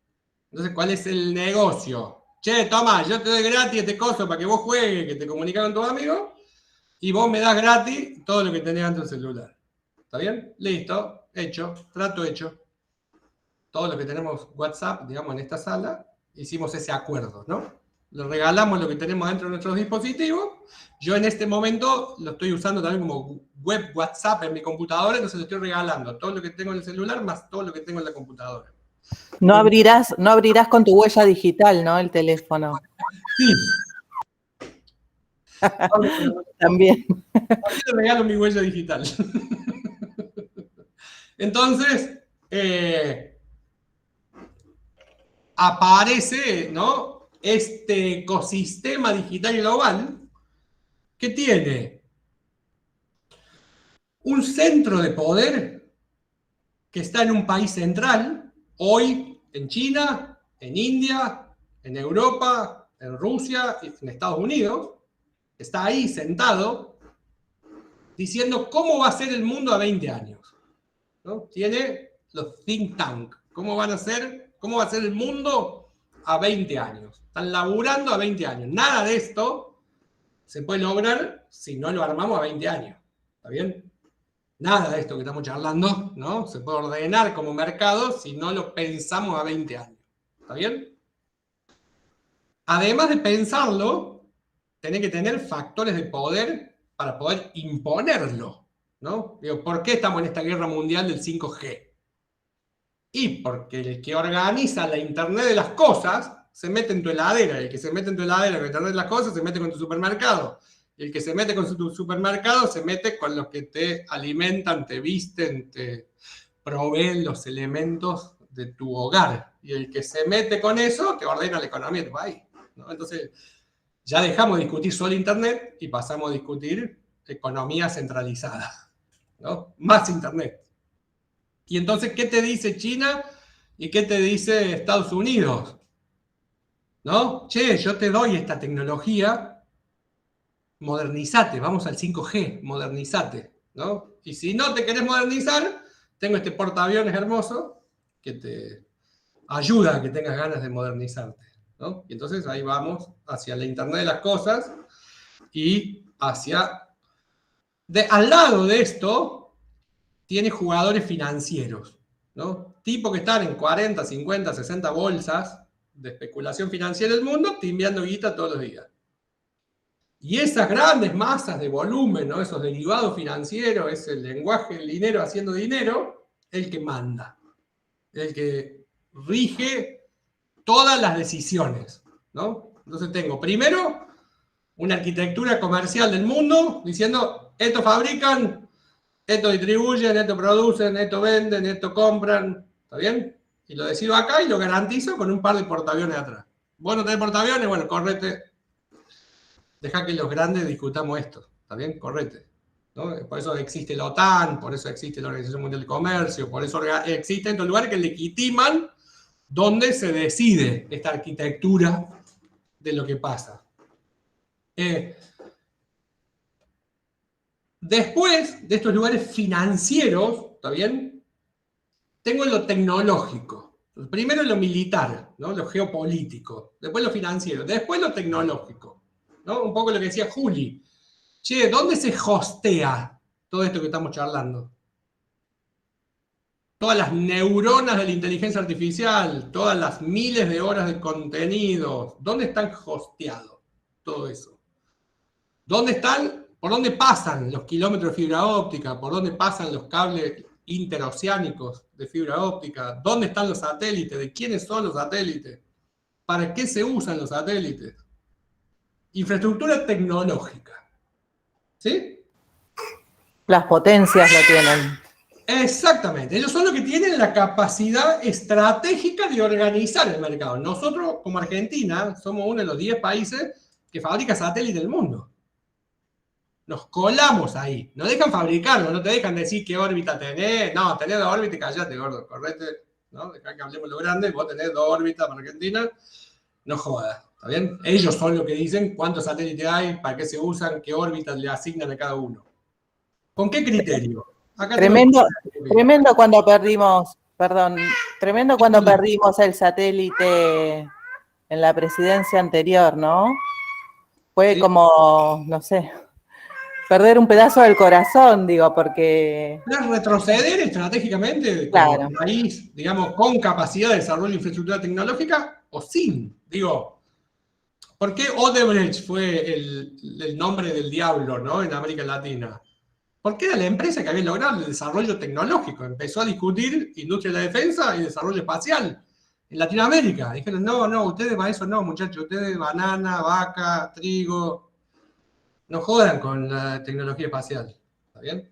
Entonces, ¿cuál es el negocio? Che, toma, yo te doy gratis este coso para que vos juegues, que te comunicas con tus amigos, y vos me das gratis todo lo que tenés en tu celular. ¿Está bien? Listo, hecho, trato hecho. Todos los que tenemos WhatsApp, digamos, en esta sala, hicimos ese acuerdo, ¿no? le regalamos lo que tenemos dentro de nuestros dispositivos. Yo en este momento lo estoy usando también como web WhatsApp en mi computadora, entonces le estoy regalando todo lo que tengo en el celular más todo lo que tengo en la computadora. No abrirás con tu huella digital, ¿no? El teléfono. Sí. También. Aquí le regalo mi huella digital. Entonces, aparece, ¿no?, este ecosistema digital global que tiene un centro de poder que está en un país central, hoy en China, en India, en Europa, en Rusia, en Estados Unidos, está ahí sentado diciendo cómo va a ser el mundo a 20 años. ¿No? Tiene los think tank. ¿Cómo va a ser el mundo a 20 años? Están laburando a 20 años. Nada de esto se puede lograr si no lo armamos a 20 años. ¿Está bien? Nada de esto que estamos charlando, ¿no?, se puede ordenar como mercado si no lo pensamos a 20 años. ¿Está bien? Además de pensarlo, tenés que tener factores de poder para poder imponerlo, ¿no? Digo, ¿por qué estamos en esta guerra mundial del 5G? Y porque el que organiza la Internet de las cosas se mete en tu heladera, y el que se mete en tu heladera con Internet de las cosas se mete con tu supermercado, y el que se mete con tu supermercado se mete con los que te alimentan, te visten, te proveen los elementos de tu hogar, y el que se mete con eso te ordena la economía de tu país, ¿no? Entonces ya dejamos de discutir solo Internet y pasamos a discutir economía centralizada, ¿no? Más Internet. Y entonces, ¿qué te dice China y qué te dice Estados Unidos? ¿No? Che, yo te doy esta tecnología, modernizate, vamos al 5G, modernizate, ¿no? Y si no te querés modernizar, tengo este portaaviones hermoso que te ayuda a que tengas ganas de modernizarte, ¿no? Y entonces ahí vamos hacia la Internet de las cosas y hacia... al lado de esto, tiene jugadores financieros, ¿no? Tipo que están en 40, 50, 60 bolsas de especulación financiera del mundo, timbiando guita todos los días. Y esas grandes masas de volumen, ¿no?, esos derivados financieros, ese lenguaje del dinero haciendo dinero, el que manda, el que rige todas las decisiones, ¿no? Entonces tengo primero una arquitectura comercial del mundo diciendo, esto fabrican, esto distribuyen, esto producen, esto venden, esto compran, ¿está bien? Y lo decido acá y lo garantizo con un par de portaaviones atrás. Vos no tenés portaaviones, bueno, correte. Dejá que los grandes discutamos esto, ¿está bien? Correte, ¿no? Por eso existe la OTAN, por eso existe la Organización Mundial de Comercio, por eso existen estos lugares que legitiman donde se decide esta arquitectura de lo que pasa. Después de estos lugares financieros, ¿está bien?, tengo lo tecnológico. Primero lo militar, ¿no?, lo geopolítico. Después lo financiero. Después lo tecnológico, ¿no? Un poco lo que decía Juli. Che, ¿dónde se hostea todo esto que estamos charlando? Todas las neuronas de la inteligencia artificial, todas las miles de horas de contenido, ¿dónde están hosteados todo eso? ¿Dónde están? ¿Por dónde pasan los kilómetros de fibra óptica? ¿Por dónde pasan los cables interoceánicos de fibra óptica? ¿Dónde están los satélites? ¿De quiénes son los satélites? ¿Para qué se usan los satélites? Infraestructura tecnológica. ¿Sí? Las potencias lo tienen. Exactamente. Ellos son los que tienen la capacidad estratégica de organizar el mercado. Nosotros, como Argentina, somos uno de los 10 países que fabrica satélites del mundo. Nos colamos ahí. No dejan fabricarlo, no te dejan decir qué órbita tenés. No, tenés 2 órbitas y callate, gordo. Correte, ¿no? Dejá que hablemos lo grande. Vos tenés 2 órbitas para Argentina. No jodas, ¿está bien? Ellos son los que dicen cuántos satélites hay, para qué se usan, qué órbitas le asignan a cada uno. ¿Con qué criterio? Acá tremendo cuando perdimos, tremendo cuando perdimos el satélite en la presidencia anterior, ¿no? Fue sí, como, no sé, perder un pedazo del corazón, digo, porque... retroceder estratégicamente como claro, un país, digamos, con capacidad de desarrollo de infraestructura tecnológica o sin, digo, ¿Por qué Odebrecht fue el nombre del diablo, ¿no? En América Latina? Porque era la empresa que había logrado el desarrollo tecnológico. Empezó a discutir industria de la defensa y desarrollo espacial en Latinoamérica. Dijeron, no, ustedes para eso no, muchachos. Ustedes banana, vaca, trigo. No jodan con la tecnología espacial. ¿Está bien?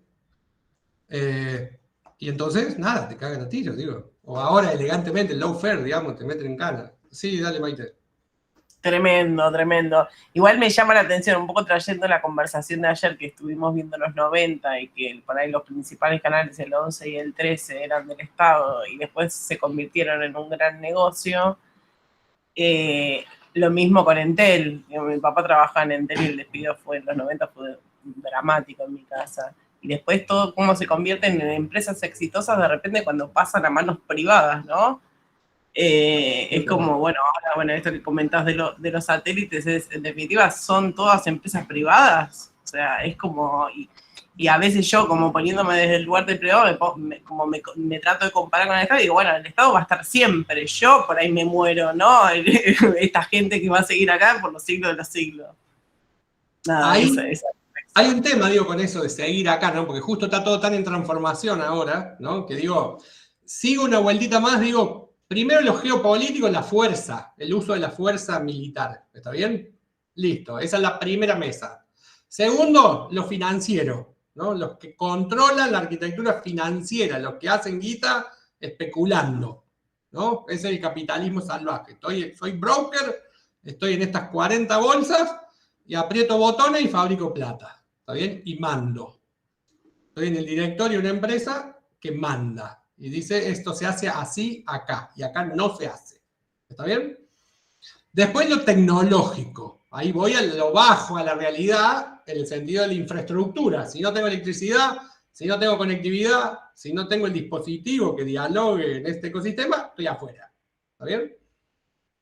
Y entonces, nada, te cagan a tiros, digo. O ahora, elegantemente, el lawfare, digamos, te meten en cana. Sí, dale, Maite. Tremendo, tremendo. Igual me llama la atención, un poco trayendo la conversación de ayer que estuvimos viendo los 90 y que por ahí los principales canales, el 11 y el 13, eran del Estado y después se convirtieron en un gran negocio. Lo mismo con Entel. Mi papá trabajaba en Entel y el despido fue en los 90, fue dramático en mi casa. Y después todo cómo se convierten en empresas exitosas de repente cuando pasan a manos privadas, ¿no? Es como, bueno, esto que comentás de los satélites, en definitiva, son todas empresas privadas. O sea, es como, y a veces yo, como poniéndome desde el lugar del privado, me trato de comparar con el Estado y digo, bueno, el Estado va a estar siempre, yo por ahí me muero, ¿no? Esta gente que va a seguir acá por los siglos de los siglos. Nada, hay un tema, digo, con eso de seguir acá, ¿no? Porque justo está todo tan en transformación ahora, ¿no? Que digo, sigo una vueltita más, digo, primero lo geopolítico, la fuerza, el uso de la fuerza militar, ¿está bien? Listo, esa es la primera mesa. Segundo, lo financiero, ¿no? Los que controlan la arquitectura financiera, los que hacen guita especulando, ¿no? Ese es el capitalismo salvaje. Soy broker, estoy en estas 40 bolsas y aprieto botones y fabrico plata, ¿está bien? Y mando. Estoy en el directorio de una empresa que manda. Y dice, esto se hace así acá, y acá no se hace. ¿Está bien? Después lo tecnológico. Ahí voy a lo bajo, a la realidad, en el sentido de la infraestructura. Si no tengo electricidad, si no tengo conectividad, si no tengo el dispositivo que dialogue en este ecosistema, estoy afuera. ¿Está bien?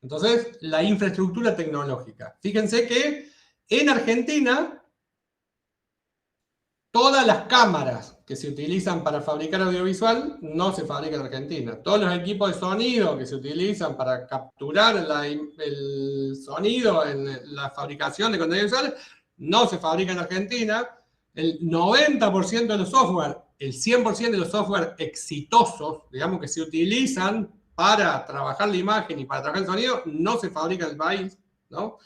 Entonces, la infraestructura tecnológica. Fíjense que en Argentina, todas las cámaras que se utilizan para fabricar audiovisual no se fabrican en Argentina. Todos los equipos de sonido que se utilizan para capturar el sonido en la fabricación de contenido visual no se fabrican en Argentina. El 90% de los software, el 100% de los software exitosos, digamos, que se utilizan para trabajar la imagen y para trabajar el sonido, no se fabrica en el país, ¿no?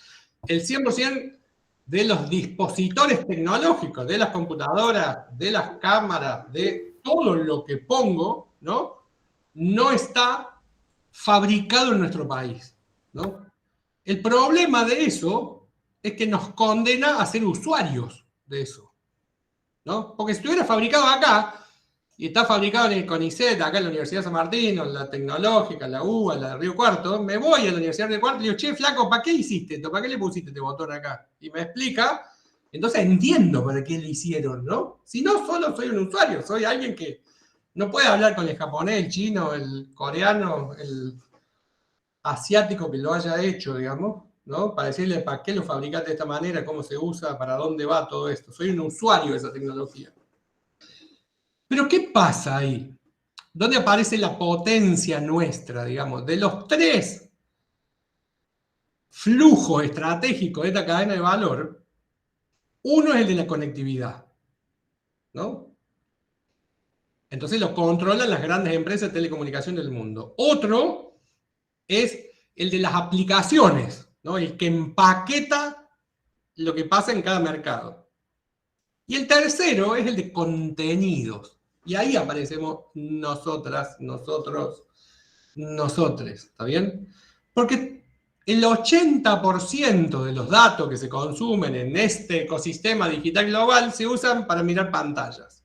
El 100% de los dispositivos tecnológicos, de las computadoras, de las cámaras, de todo lo que pongo, ¿no? No está fabricado en nuestro país, ¿no? El problema de eso es que nos condena a ser usuarios de eso, ¿no? Porque si estuviera fabricado acá, y está fabricado en el CONICET, acá en la Universidad de San Martín, o en la Tecnológica, en la UBA, en la de Río Cuarto, me voy a la Universidad de Río Cuarto y digo, che, flaco, ¿para qué hiciste esto? ¿Para qué le pusiste este botón acá? Y me explica, entonces entiendo para qué le hicieron, ¿no? Si no, solo soy un usuario, soy alguien que no puede hablar con el japonés, el chino, el coreano, el asiático que lo haya hecho, digamos, ¿no? Para decirle para qué lo fabricaste de esta manera, cómo se usa, para dónde va todo esto. Soy un usuario de esa tecnología. Pero ¿qué pasa ahí? ¿Dónde aparece la potencia nuestra, digamos? De los tres flujos estratégicos de esta cadena de valor, uno es el de la conectividad, ¿no? Entonces lo controlan las grandes empresas de telecomunicación del mundo. Otro es el de las aplicaciones, ¿no? El que empaqueta lo que pasa en cada mercado. Y el tercero es el de contenidos. Y ahí aparecemos nosotras, nosotros, nosotres, ¿está bien? Porque el 80% de los datos que se consumen en este ecosistema digital global se usan para mirar pantallas,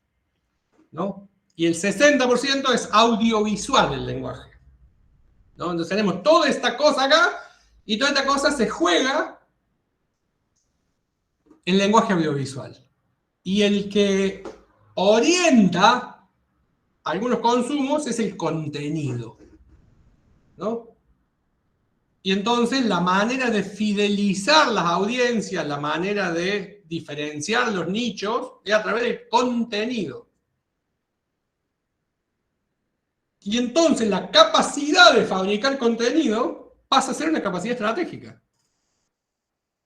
¿no? Y el 60% es audiovisual el lenguaje, ¿no? Entonces tenemos toda esta cosa acá, y toda esta cosa se juega en lenguaje audiovisual. Y el que orienta algunos consumos es el contenido, ¿no? Y entonces la manera de fidelizar las audiencias, la manera de diferenciar los nichos es a través del contenido. Y entonces la capacidad de fabricar contenido pasa a ser una capacidad estratégica.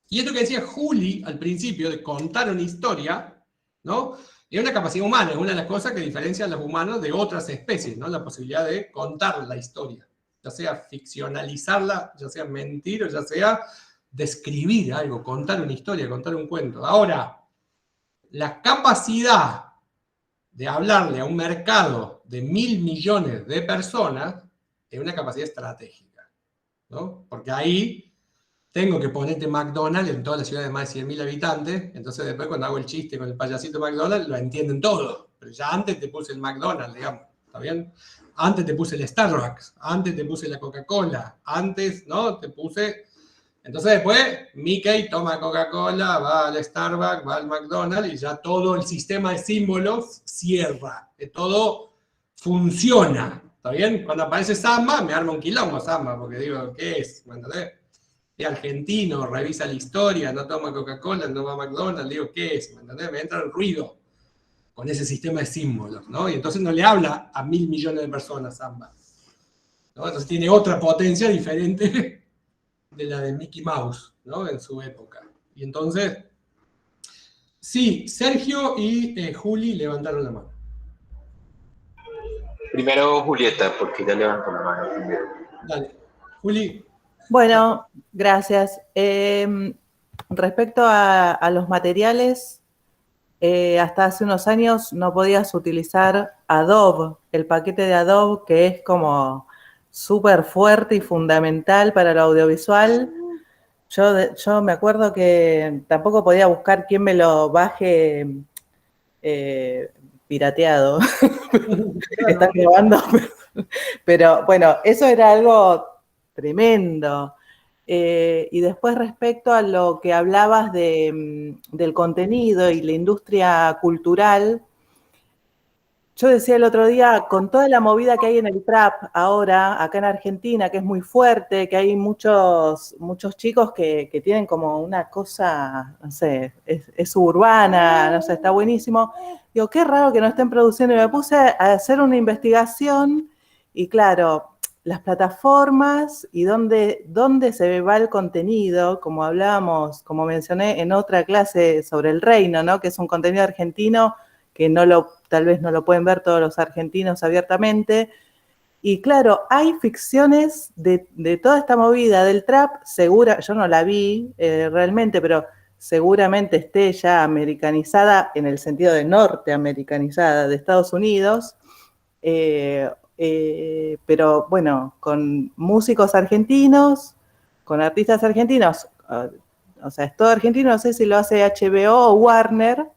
Y esto que decía Juli al principio, de contar una historia, ¿no? Es una capacidad humana, es una de las cosas que diferencia a los humanos de otras especies, ¿no? La posibilidad de contar la historia, ya sea ficcionalizarla, ya sea mentir, o ya sea describir algo, contar una historia, contar un cuento. Ahora, la capacidad de hablarle a un mercado de 1.000 millones de personas es una capacidad estratégica, ¿no? Porque ahí tengo que ponerte McDonald's en toda la ciudad de más de 100.000 habitantes, entonces después cuando hago el chiste con el payasito McDonald's, lo entienden todos, pero ya antes te puse el McDonald's, digamos, ¿está bien? Antes te puse el Starbucks, antes te puse la Coca-Cola, antes, ¿no? Te puse... Entonces después, Mickey toma Coca-Cola, va al Starbucks, va al McDonald's y ya todo el sistema de símbolos cierra, que todo funciona, ¿está bien? Cuando aparece Samba, me arma un quilombo Samba, porque digo, ¿qué es? ¿Me entendés? Es argentino, revisa la historia, no toma Coca-Cola, no va a McDonald's, digo, ¿qué es? ¿Me entendés? Me entra el ruido con ese sistema de símbolos, ¿no? Y entonces no le habla a 1.000 millones de personas Samba, ¿no? Entonces tiene otra potencia diferente de la de Mickey Mouse, ¿no? En su época. Y entonces, sí, Sergio y Juli levantaron la mano. Primero Julieta, porque ya levantó la mano primero. Dale, Juli. Bueno, gracias. Respecto a los materiales, hasta hace unos años no podías utilizar Adobe, el paquete de Adobe, que es como súper fuerte y fundamental para lo audiovisual. Yo me acuerdo que tampoco podía buscar quién me lo baje pirateado. Están grabando. Pero bueno, eso era algo tremendo. Y después respecto a lo que hablabas del contenido y la industria cultural, yo decía el otro día, con toda la movida que hay en el trap ahora, acá en Argentina, que es muy fuerte, que hay muchos chicos que tienen como una cosa, no sé, es suburbana, no sé, está buenísimo. Digo, qué raro que no estén produciendo. Y me puse a hacer una investigación y claro, las plataformas y dónde se va el contenido, como hablábamos, como mencioné en otra clase sobre El Reino, ¿no? Que es un contenido argentino que tal vez no lo pueden ver todos los argentinos abiertamente. Y claro, hay ficciones de toda esta movida del trap, yo no la vi realmente, pero seguramente esté ya americanizada en el sentido de norteamericanizada de Estados Unidos, pero bueno, con músicos argentinos, con artistas argentinos, o sea, es todo argentino, no sé si lo hace HBO o Warner,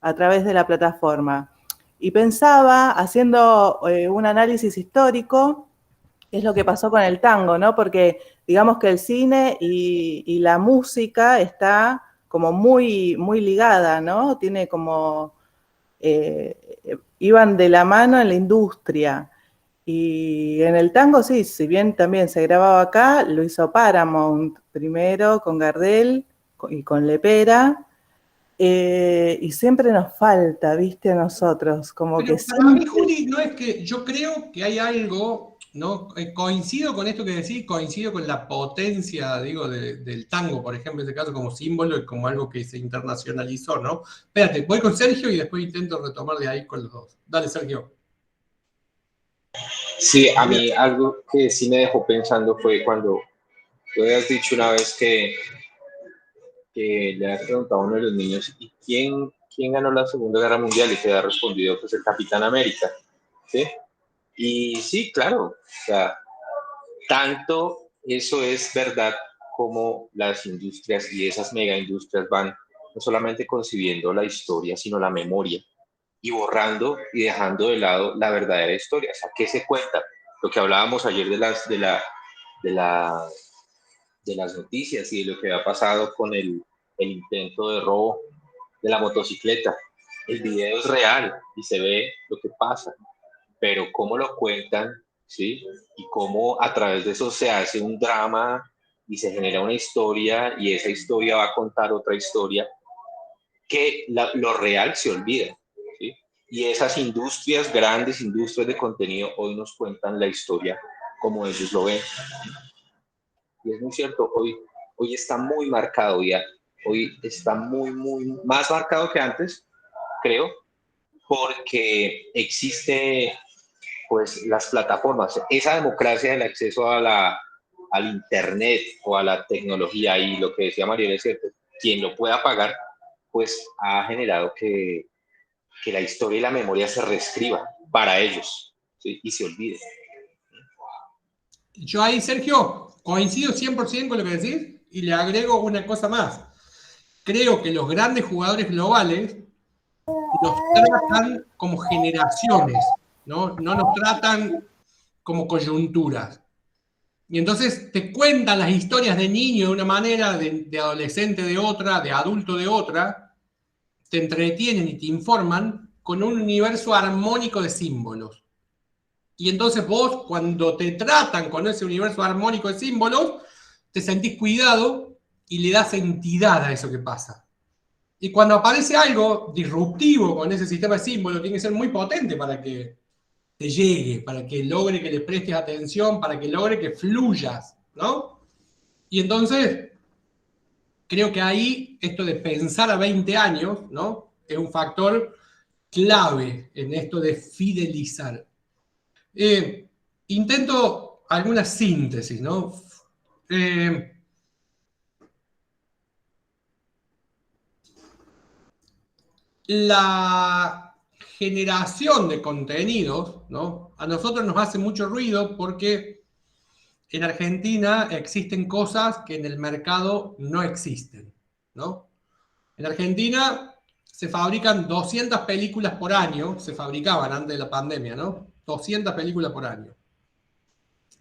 a través de la plataforma. Y pensaba, haciendo un análisis histórico, qué es lo que pasó con el tango, ¿no? Porque digamos que el cine y la música está como muy, muy ligada, ¿no? Tiene como... iban de la mano en la industria. Y en el tango, sí, si bien también se grababa acá, lo hizo Paramount primero con Gardel y con Lepera. Y siempre nos falta, ¿viste? A nosotros, como pero que para mí, siempre... Juli, no es que yo creo que hay algo, ¿no? Coincido con esto que decís, coincido con la potencia, digo, del tango, por ejemplo, en este caso, como símbolo y como algo que se internacionalizó, ¿no? Espérate, voy con Sergio y después intento retomar de ahí con los dos. Dale, Sergio. Sí, a mí algo que sí me dejó pensando fue cuando tú habías dicho una vez que le has preguntado a uno de los niños, ¿y quién ganó la Segunda Guerra Mundial? Y te ha respondido, pues el Capitán América, ¿sí? Y sí, claro, o sea, tanto eso es verdad como las industrias y esas mega industrias van no solamente concibiendo la historia, sino la memoria y borrando y dejando de lado la verdadera historia. O sea, ¿qué se cuenta? Lo que hablábamos ayer de las noticias y de lo que ha pasado con el intento de robo de la motocicleta. El video es real y se ve lo que pasa, pero cómo lo cuentan, ¿sí? Y cómo a través de eso se hace un drama y se genera una historia y esa historia va a contar otra historia que lo real se olvida, ¿sí? Y esas industrias, grandes industrias de contenido, hoy nos cuentan la historia como ellos lo ven. Y es muy cierto, hoy hoy está muy marcado, hoy está muy más marcado que antes, creo, porque existe pues las plataformas, esa democracia del acceso al internet o a la tecnología, y lo que decía Mariela es cierto, quien lo pueda pagar, pues ha generado que la historia y la memoria se reescriba para ellos, ¿sí? Y se olvide. Yo ahí, Sergio, coincido 100% con lo que decís y le agrego una cosa más. Creo que los grandes jugadores globales nos tratan como generaciones, ¿no? No nos tratan como coyunturas. Y entonces te cuentan las historias de niño de una manera, de adolescente de otra, de adulto de otra, te entretienen y te informan con un universo armónico de símbolos. Y entonces vos, cuando te tratan con ese universo armónico de símbolos, te sentís cuidado y le das entidad a eso que pasa. Y cuando aparece algo disruptivo con ese sistema de símbolos, tiene que ser muy potente para que te llegue, para que logre que le prestes atención, para que logre que fluyas, ¿no? Y entonces, creo que ahí esto de pensar a 20 años, ¿no? Es un factor clave en esto de fidelizar. Intento alguna síntesis, ¿no? La generación de contenidos, ¿no? A nosotros nos hace mucho ruido porque en Argentina existen cosas que en el mercado no existen, ¿no? En Argentina se fabrican 200 películas por año, se fabricaban antes de la pandemia, ¿no? 200 películas por año.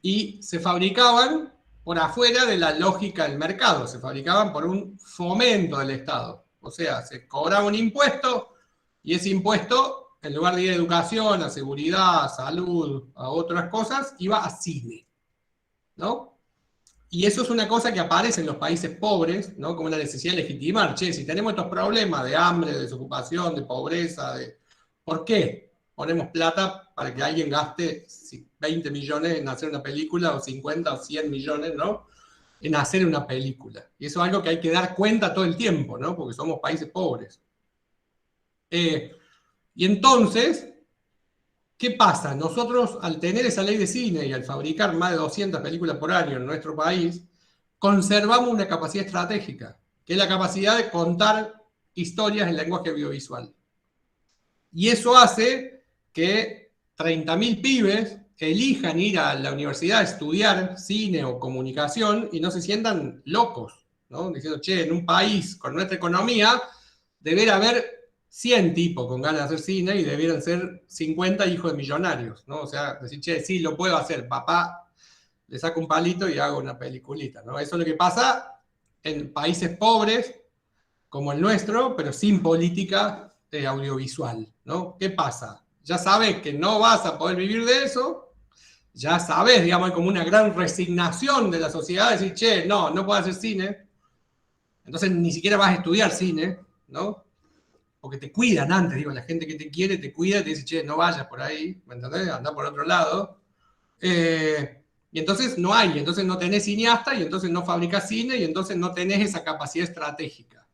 Y se fabricaban por afuera de la lógica del mercado, se fabricaban por un fomento del Estado. O sea, se cobraba un impuesto y ese impuesto, en lugar de ir a educación, a seguridad, a salud, a otras cosas, iba a cine, ¿no? Y eso es una cosa que aparece en los países pobres, ¿no? Como una necesidad de legitimar. Che, si tenemos estos problemas de hambre, de desocupación, de pobreza, ¿por qué ponemos plata para que alguien gaste 20 millones en hacer una película, o 50 o 100 millones, ¿no? En hacer una película? Y eso es algo que hay que dar cuenta todo el tiempo, ¿no? Porque somos países pobres. Y entonces, ¿qué pasa? Nosotros, al tener esa ley de cine y al fabricar más de 200 películas por año en nuestro país, conservamos una capacidad estratégica, que es la capacidad de contar historias en lenguaje audiovisual. Y eso hace que 30.000 pibes elijan ir a la universidad a estudiar cine o comunicación y no se sientan locos, ¿no? Diciendo, che, en un país con nuestra economía debería haber 100 tipos con ganas de hacer cine y debieran ser 50 hijos de millonarios, ¿no? O sea, decir, che, sí, lo puedo hacer, papá, le saco un palito y hago una peliculita, ¿no? Eso es lo que pasa en países pobres como el nuestro, pero sin política audiovisual, ¿no? ¿Qué pasa? Ya sabes que no vas a poder vivir de eso, ya sabes, digamos, hay como una gran resignación de la sociedad, de decir, che, no puedo hacer cine, entonces ni siquiera vas a estudiar cine, ¿no? Porque te cuidan antes, digo, la gente que te quiere te cuida, te dice, che, no vayas por ahí, ¿me entendés? Andá por otro lado. Y entonces no hay, entonces no tenés cineasta, y entonces no fabricás cine, y entonces no tenés esa capacidad estratégica.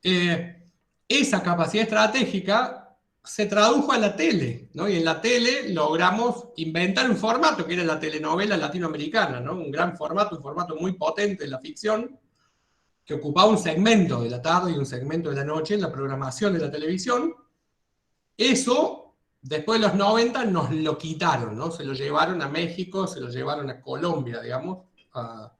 Esa capacidad estratégica se tradujo a la tele, ¿no? Y en la tele logramos inventar un formato que era la telenovela latinoamericana, ¿no? Un gran formato, un formato muy potente de la ficción, que ocupaba un segmento de la tarde y un segmento de la noche en la programación de la televisión. Eso, después de los 90, nos lo quitaron, ¿no? Se lo llevaron a México, se lo llevaron a Colombia, digamos, a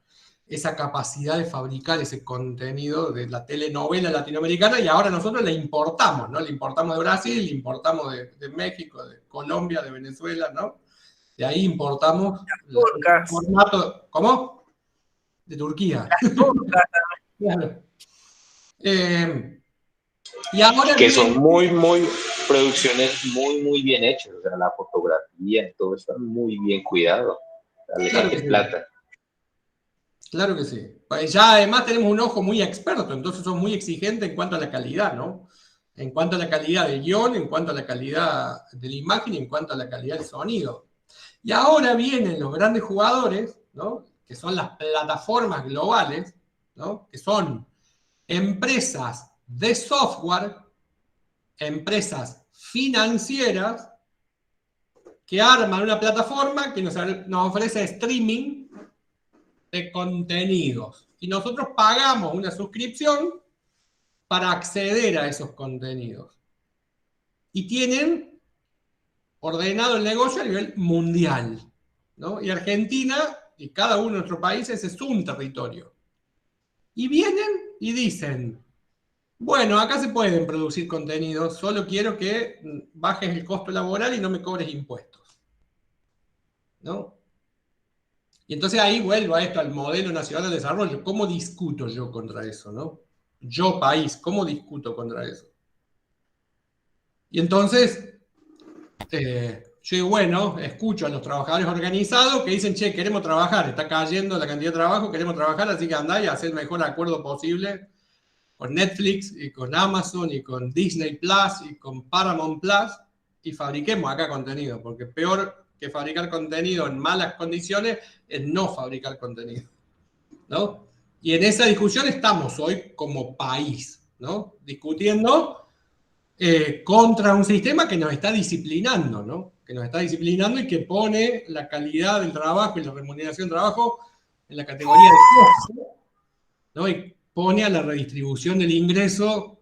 esa capacidad de fabricar ese contenido de la telenovela latinoamericana, y ahora nosotros la importamos, ¿no? La importamos de Brasil, la importamos de México, de Colombia, de Venezuela, ¿no? De ahí importamos el formato. ¿Cómo? De Turquía. Claro. Y ahora que son muy producciones muy bien hechas, o sea, la fotografía, todo está muy bien cuidado. Claro que sí. Plata. Claro que sí. Pues ya además tenemos un ojo muy experto, entonces somos muy exigentes en cuanto a la calidad, ¿no? En cuanto a la calidad del guión, en cuanto a la calidad de la imagen y en cuanto a la calidad del sonido. Y ahora vienen los grandes jugadores, ¿no? que son las plataformas globales, ¿no? Que son empresas de software, empresas financieras, que arman una plataforma que nos ofrece streaming de contenidos. Y nosotros pagamos una suscripción para acceder a esos contenidos. Y tienen ordenado el negocio a nivel mundial, ¿no? Y Argentina, y cada uno de nuestros países, es un territorio. Y vienen y dicen, bueno, acá se pueden producir contenidos, solo quiero que bajes el costo laboral y no me cobres impuestos, ¿no? Y entonces ahí vuelvo a esto, al modelo nacional de desarrollo. ¿Cómo discuto yo contra eso, no? Yo, país, ¿cómo discuto contra eso? Y entonces, yo digo, bueno, escucho a los trabajadores organizados que dicen, che, queremos trabajar, está cayendo la cantidad de trabajo, queremos trabajar, así que andá y hacé el mejor acuerdo posible con Netflix, y con Amazon, y con Disney Plus, y con Paramount Plus, y fabriquemos acá contenido, porque peor que fabricar contenido en malas condiciones es no fabricar contenido, ¿no? Y en esa discusión estamos hoy como país, ¿no? Discutiendo contra un sistema que nos está disciplinando, ¿no? Que nos está disciplinando y que pone la calidad del trabajo y la remuneración del trabajo en la categoría de costo, ¿no? Y pone a la redistribución del ingreso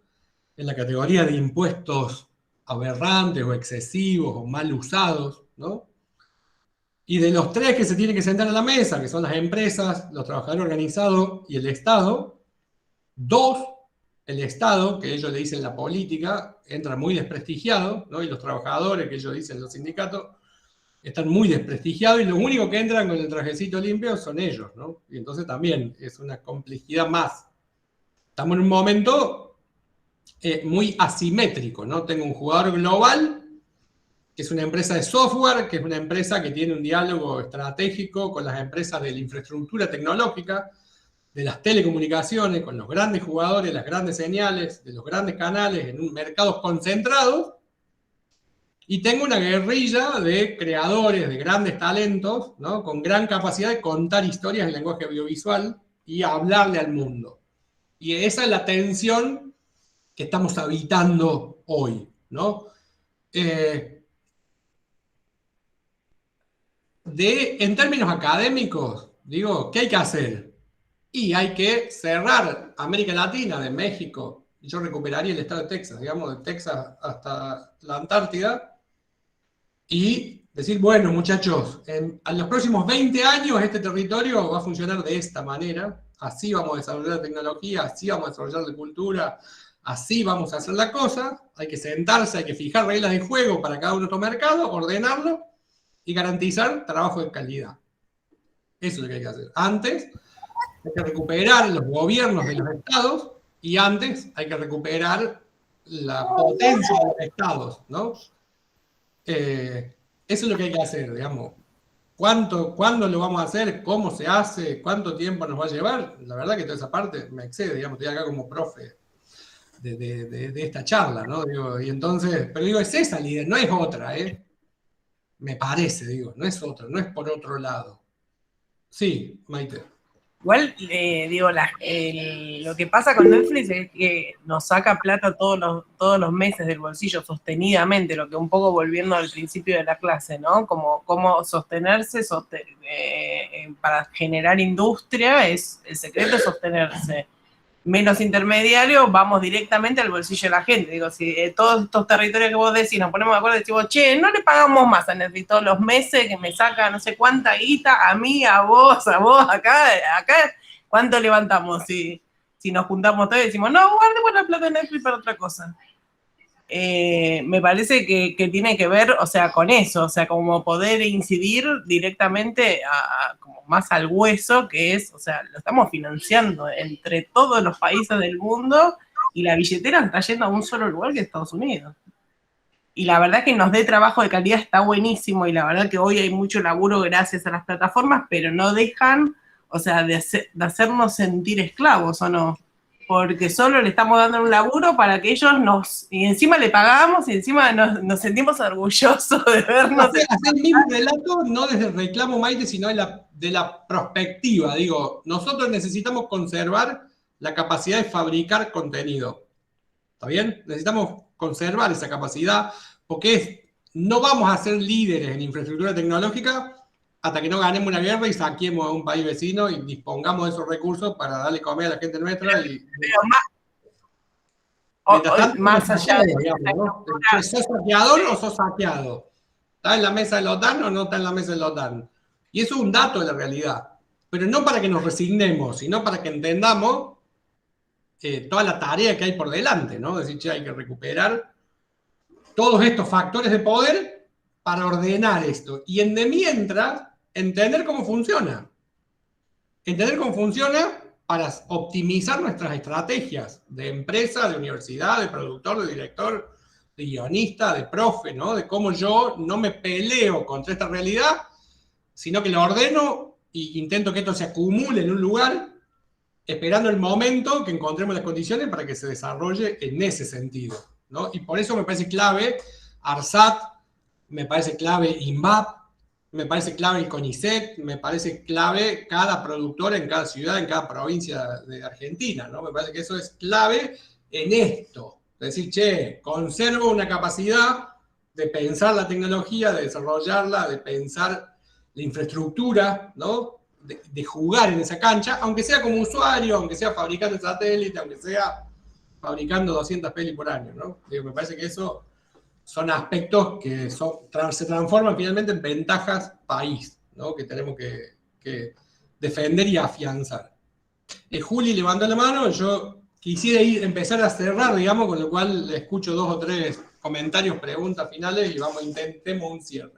en la categoría de impuestos aberrantes o excesivos o mal usados, ¿no? Y de los tres que se tienen que sentar a la mesa, que son las empresas, los trabajadores organizados y el Estado, dos, el Estado, que ellos le dicen la política, entra muy desprestigiado, ¿no? Y los trabajadores, que ellos dicen los sindicatos, están muy desprestigiados, y lo único que entran con el trajecito limpio son ellos, ¿no? Y entonces también es una complejidad más. Estamos en un momento muy asimétrico, ¿no? Tengo un jugador global, que es una empresa de software, que es una empresa que tiene un diálogo estratégico con las empresas de la infraestructura tecnológica, de las telecomunicaciones, con los grandes jugadores, las grandes señales, de los grandes canales, en un mercados concentrados, y tengo una guerrilla de creadores, de grandes talentos, ¿no? Con gran capacidad de contar historias en lenguaje audiovisual y hablarle al mundo. Y esa es la tensión que estamos habitando hoy, ¿no? En términos académicos, digo, ¿qué hay que hacer? Y hay que cerrar América Latina, de México, yo recuperaría el estado de Texas, digamos, de Texas hasta la Antártida, y decir, bueno, muchachos, en los próximos 20 años este territorio va a funcionar de esta manera, así vamos a desarrollar la tecnología, así vamos a desarrollar la cultura, así vamos a hacer la cosa, hay que sentarse, hay que fijar reglas de juego para cada uno de estos mercados, ordenarlo, y garantizar trabajo de calidad. Eso es lo que hay que hacer. Antes hay que recuperar los gobiernos de los estados, y antes hay que recuperar la potencia de los estados, ¿no? Eso es lo que hay que hacer, digamos. ¿Cuándo lo vamos a hacer? ¿Cómo se hace? ¿Cuánto tiempo nos va a llevar? La verdad que toda esa parte me excede, digamos, estoy acá como profe de esta charla, ¿no? Digo, y entonces, pero digo, es esa la idea, no es otra, ¿eh? Me parece, digo, no es otra, no es por otro lado. Sí, Maite. Igual, digo, lo que pasa con Netflix es que nos saca plata todos los meses del bolsillo sostenidamente, lo que un poco volviendo al principio de la clase, ¿no? Como cómo sostenerse para generar industria, el secreto es sostenerse. Menos intermediario, vamos directamente al bolsillo de la gente. Digo, si todos estos territorios que vos decís, nos ponemos de acuerdo y decimos, che, no le pagamos más a Netflix todos los meses que me saca no sé cuánta guita, a mí, a vos, acá, ¿cuánto levantamos? Si nos juntamos todos y decimos, no, guardemos la plata de Netflix para otra cosa. Me parece que tiene que ver, o sea, con eso, o sea, como poder incidir directamente como más al hueso, que es, o sea, lo estamos financiando entre todos los países del mundo y la billetera está yendo a un solo lugar, que es Estados Unidos. Y la verdad que nos dé trabajo de calidad está buenísimo, y la verdad que hoy hay mucho laburo gracias a las plataformas, pero no dejan, o sea, de hacernos sentir esclavos, ¿o no? Porque solo le estamos dando un laburo para que ellos y encima le pagamos, y encima nos sentimos orgullosos de vernos. Hacer el mismo relato, no desde el reclamo, Maite, sino de la de la prospectiva. Digo, nosotros necesitamos conservar la capacidad de fabricar contenido. ¿Está bien? Necesitamos conservar esa capacidad porque no vamos a ser líderes en infraestructura tecnológica hasta que no ganemos una guerra y saquemos a un país vecino y dispongamos de esos recursos para darle comida a la gente nuestra. Más allá de ¿no? ¿Sos saqueador o sos saqueado? ¿Está en la mesa de la OTAN o no está en la mesa de la OTAN? Y eso es un dato de la realidad. Pero no para que nos resignemos, sino para que entendamos toda la tarea que hay por delante, ¿no? Es decir, che, hay que recuperar todos estos factores de poder para ordenar esto. Y de mientras, entender cómo funciona. Entender cómo funciona para optimizar nuestras estrategias de empresa, de universidad, de productor, de director, de guionista, de profe, ¿no? De cómo yo no me peleo contra esta realidad, sino que lo ordeno e intento que esto se acumule en un lugar, esperando el momento que encontremos las condiciones para que se desarrolle en ese sentido, ¿no? Y por eso me parece clave ARSAT, me parece clave INVAP, me parece clave el CONICET, me parece clave cada productora en cada ciudad, en cada provincia de Argentina, ¿no? Me parece que eso es clave en esto. Es decir, che, conservo una capacidad de pensar la tecnología, de desarrollarla, de pensar la infraestructura, ¿no? De jugar en esa cancha, aunque sea como usuario, aunque sea fabricando el satélite, aunque sea fabricando 200 pelis por año, ¿no? Digo, me parece que eso son aspectos que se transforman finalmente en ventajas país, ¿no? Que tenemos que defender y afianzar. Juli levantó la mano, yo quisiera empezar a cerrar, digamos, con lo cual le escucho 2 o 3 comentarios, preguntas finales y intentemos un cierre.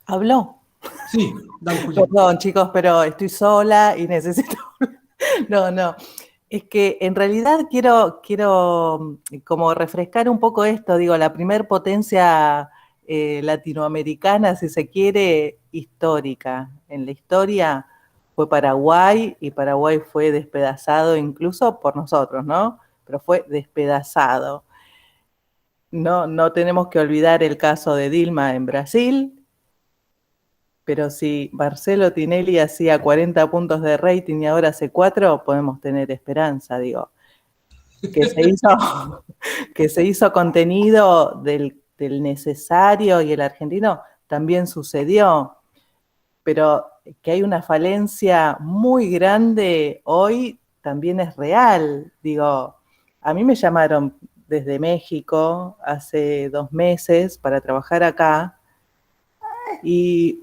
¿Habló? Sí, dale, Juli. Perdón, chicos, pero estoy sola y necesito... No. Es que en realidad quiero como refrescar un poco esto, digo, la primer potencia latinoamericana, si se quiere, histórica. En la historia fue Paraguay, y Paraguay fue despedazado incluso por nosotros, ¿no? Pero fue despedazado. No tenemos que olvidar el caso de Dilma en Brasil, pero si Marcelo Tinelli hacía 40 puntos de rating y ahora hace 4, podemos tener esperanza, digo. Que se hizo contenido del necesario y el argentino también sucedió, pero que hay una falencia muy grande hoy también es real. Digo, a mí me llamaron desde México hace 2 meses para trabajar acá, y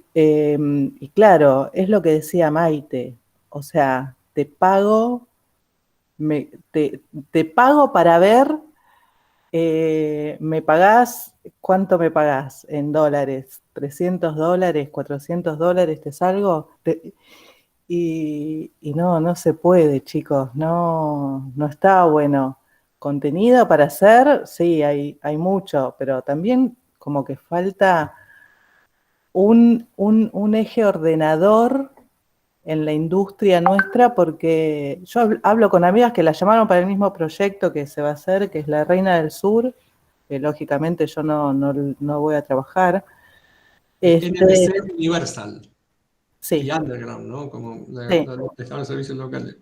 claro, es lo que decía Maite, o sea, te pago para ver, me pagás, ¿cuánto me pagás en dólares? $300, $400, ¿te salgo? Y no se puede, chicos, no está bueno. Contenido para hacer, sí, hay mucho, pero también como que falta un eje ordenador en la industria nuestra, porque yo hablo con amigas que la llamaron para el mismo proyecto que se va a hacer, que es La Reina del Sur, que lógicamente yo no voy a trabajar. NBC Universal. Sí. Y Underground, ¿no? Como de servicios locales.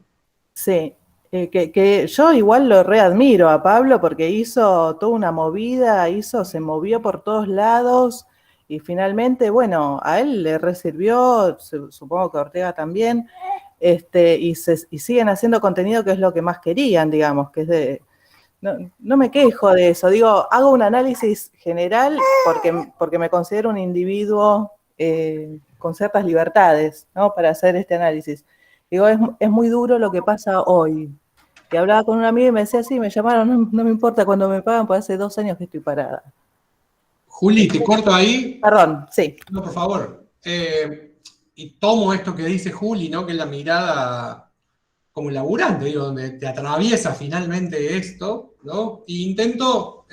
Sí. Que yo igual lo readmiro a Pablo porque hizo toda una movida, se movió por todos lados. Y finalmente, bueno, a él le resirvió, supongo que a Ortega también, y siguen haciendo contenido que es lo que más querían, digamos, que es no me quejo de eso, digo, hago un análisis general porque me considero un individuo con ciertas libertades, ¿no? Para hacer este análisis. Digo, es muy duro lo que pasa hoy. Que hablaba con un amigo y me decía, sí, me llamaron, no me importa cuando me pagan, pues hace 2 años que estoy parada. Juli, te corto ahí. Perdón, sí. No, por favor. Y tomo esto que dice Juli, ¿no? Que es la mirada como laburante, digo, donde te atraviesa finalmente esto, ¿no? Y intento,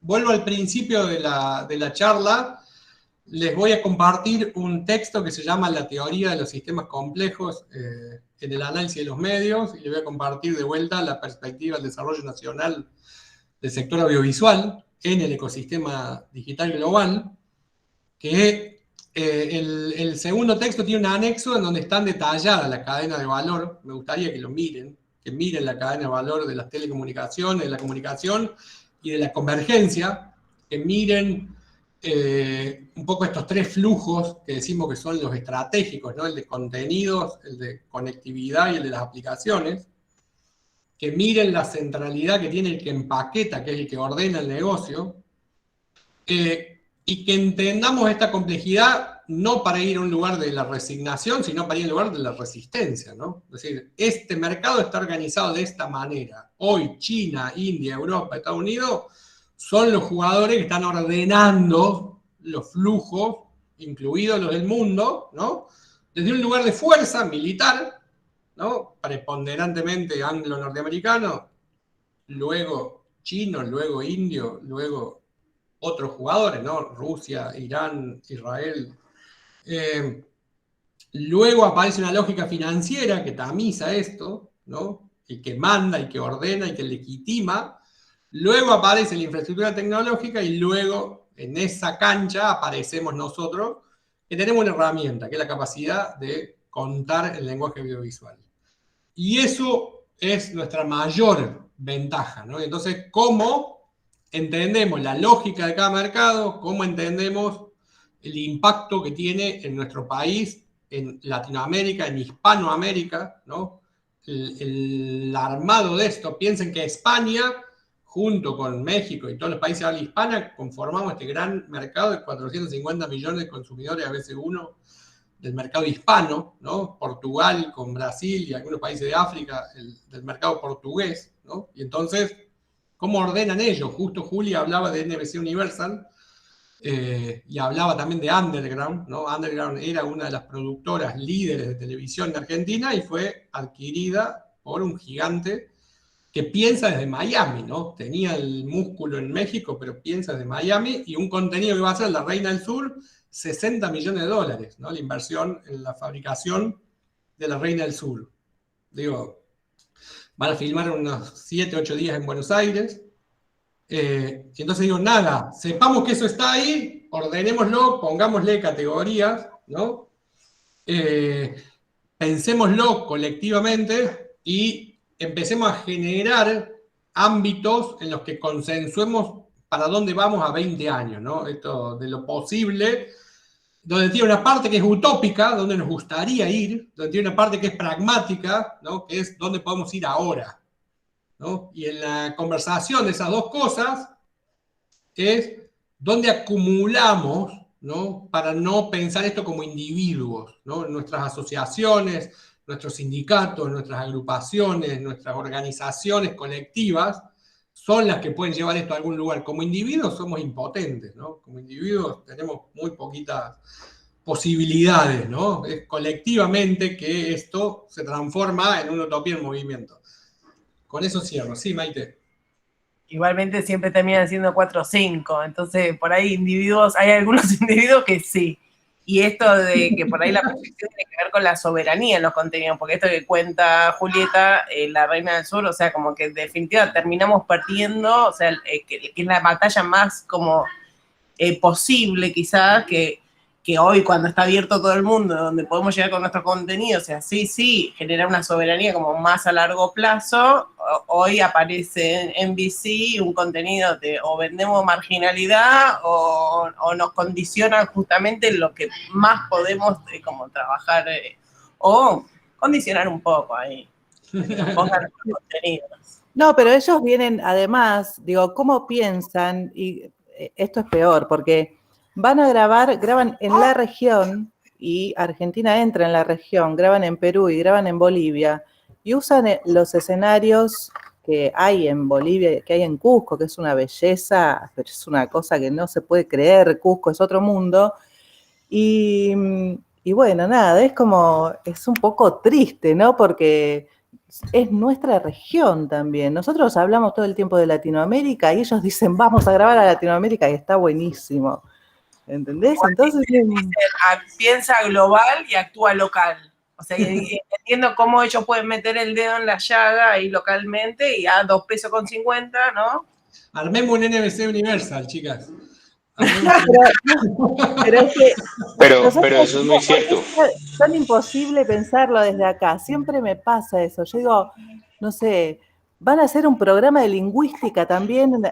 vuelvo al principio de la charla, les voy a compartir un texto que se llama La teoría de los sistemas complejos en el análisis de los medios, y les voy a compartir de vuelta la perspectiva del desarrollo nacional del sector audiovisual en el ecosistema digital global, que el segundo texto tiene un anexo en donde están detalladas la cadena de valor. Me gustaría que lo miren, que miren la cadena de valor de las telecomunicaciones, de la comunicación y de la convergencia, que miren un poco estos tres flujos que decimos que son los estratégicos, ¿no? El de contenidos, el de conectividad y el de las aplicaciones, que miren la centralidad que tiene el que empaqueta, que es el que ordena el negocio, y que entendamos esta complejidad no para ir a un lugar de la resignación, sino para ir a un lugar de la resistencia, ¿no? Es decir, este mercado está organizado de esta manera. Hoy China, India, Europa, Estados Unidos son los jugadores que están ordenando los flujos, incluidos los del mundo, ¿no? Desde un lugar de fuerza militar, ¿no? Preponderantemente anglo-norteamericano, luego chino, luego indio, luego otros jugadores, ¿no? Rusia, Irán, Israel. Luego aparece una lógica financiera que tamiza esto, ¿no? Y que manda, y que ordena, y que legitima. Luego aparece la infraestructura tecnológica y luego en esa cancha aparecemos nosotros, que tenemos una herramienta, que es la capacidad de contar el lenguaje audiovisual. Y eso es nuestra mayor ventaja, ¿no? Entonces, ¿cómo entendemos la lógica de cada mercado? ¿Cómo entendemos el impacto que tiene en nuestro país, en Latinoamérica, en Hispanoamérica, ¿no? El armado de esto. Piensen que España, junto con México y todos los países de habla hispana, conformamos este gran mercado de 450 millones de consumidores, a veces uno, del mercado hispano, ¿no? Portugal con Brasil y algunos países de África, del mercado portugués, ¿no? Y entonces, ¿cómo ordenan ellos? Justo Julia hablaba de NBC Universal, y hablaba también de Underground, ¿no? Underground era una de las productoras líderes de televisión de Argentina y fue adquirida por un gigante que piensa desde Miami, ¿no? Tenía el músculo en México, pero piensa desde Miami, y un contenido que va a ser La Reina del Sur, 60 millones de dólares, ¿no? La inversión en la fabricación de La Reina del Sur. Digo, van a filmar unos 7, 8 días en Buenos Aires. Y entonces digo, nada, sepamos que eso está ahí, ordenémoslo, pongámosle categorías, ¿no? Pensémoslo colectivamente y empecemos a generar ámbitos en los que consensuemos para dónde vamos a 20 años, ¿no? Esto de lo posible, donde tiene una parte que es utópica, donde nos gustaría ir, donde tiene una parte que es pragmática, ¿no? Que es dónde podemos ir ahora, ¿no? Y en la conversación de esas dos cosas es dónde acumulamos, ¿no? Para no pensar esto como individuos, ¿no? Nuestras asociaciones, nuestros sindicatos, nuestras agrupaciones, nuestras organizaciones colectivas son las que pueden llevar esto a algún lugar. Como individuos somos impotentes, ¿no? Como individuos tenemos muy poquitas posibilidades, ¿no? Es colectivamente que esto se transforma en una utopía en movimiento. Con eso cierro. Sí, Maite. Igualmente siempre terminan siendo 4 o 5, entonces por ahí individuos, hay algunos individuos que sí. Y esto de que por ahí la perfección tiene que ver con la soberanía en los contenidos, porque esto que cuenta Julieta, La Reina del Sur, o sea, como que en definitiva terminamos perdiendo, o sea, que es la batalla más como posible quizás, que hoy cuando está abierto todo el mundo, donde podemos llegar con nuestro contenido, o sea, sí, generar una soberanía como más a largo plazo. Hoy aparece en NBC un contenido de o vendemos marginalidad o nos condicionan justamente lo que más podemos como trabajar, o condicionar un poco ahí, pongan los contenidos. No, pero ellos vienen, además, digo, ¿cómo piensan? Y esto es peor, porque van a graban en la región, y Argentina entra en la región, graban en Perú y graban en Bolivia, y usan los escenarios que hay en Bolivia, que hay en Cusco, que es una belleza, pero es una cosa que no se puede creer, Cusco es otro mundo, y bueno, nada, es un poco triste, ¿no? Porque es nuestra región también. Nosotros hablamos todo el tiempo de Latinoamérica y ellos dicen, vamos a grabar a Latinoamérica, y está buenísimo. ¿Entendés? Entonces piensa global y actúa local. O sea, entiendo cómo ellos pueden meter el dedo en la llaga ahí localmente y a $2.50 pesos, ¿no? Armemos un NBC Universal, chicas. Pero es que Pero nosotros eso es muy decimos, ¿por qué cierto. es tan imposible pensarlo desde acá? Siempre me pasa eso. Yo digo, no sé, van a hacer un programa de lingüística también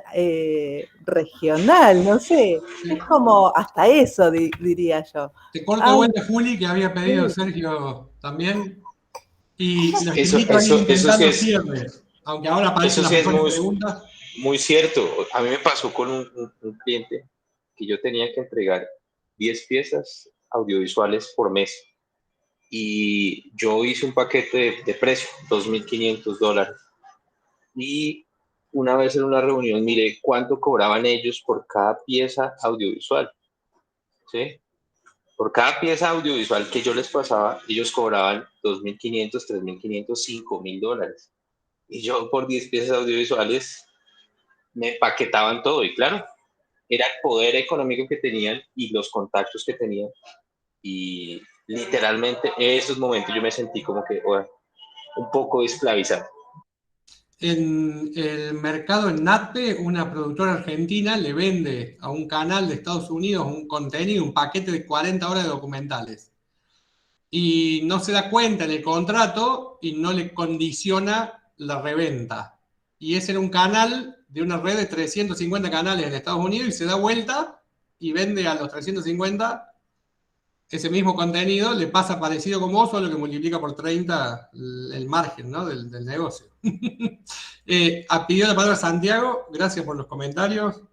regional, no sé. Es como hasta eso, diría yo. Te corto de Ay, vuelta, Juli, que había pedido sí. Sergio también. Y los Eso, invito a ir eso, eso sí intentando es, cierres, aunque ahora aparecen eso las sí es mejores muy, preguntas. muy cierto. A mí me pasó con un cliente que yo tenía que entregar 10 piezas audiovisuales por mes. Y yo hice un paquete de precio, $2.500. Y una vez en una reunión miré cuánto cobraban ellos por cada pieza audiovisual, ¿sí? Por cada pieza audiovisual que yo les pasaba, ellos cobraban $2.500, $3.500, $5.000. Y yo por 10 piezas audiovisuales me paquetaban todo. Y claro, era el poder económico que tenían y los contactos que tenían. Y literalmente en esos momentos yo me sentí como que bueno, un poco esclavizado. En el mercado en NATPE, una productora argentina le vende a un canal de Estados Unidos un contenido, un paquete de 40 horas de documentales. Y no se da cuenta en el contrato y no le condiciona la reventa. Y ese era un canal de una red de 350 canales en Estados Unidos y se da vuelta y vende a los 350 ese mismo contenido, le pasa parecido con vos, solo que multiplica por 30 el margen, ¿no? del negocio. Pidió la palabra Santiago, gracias por los comentarios.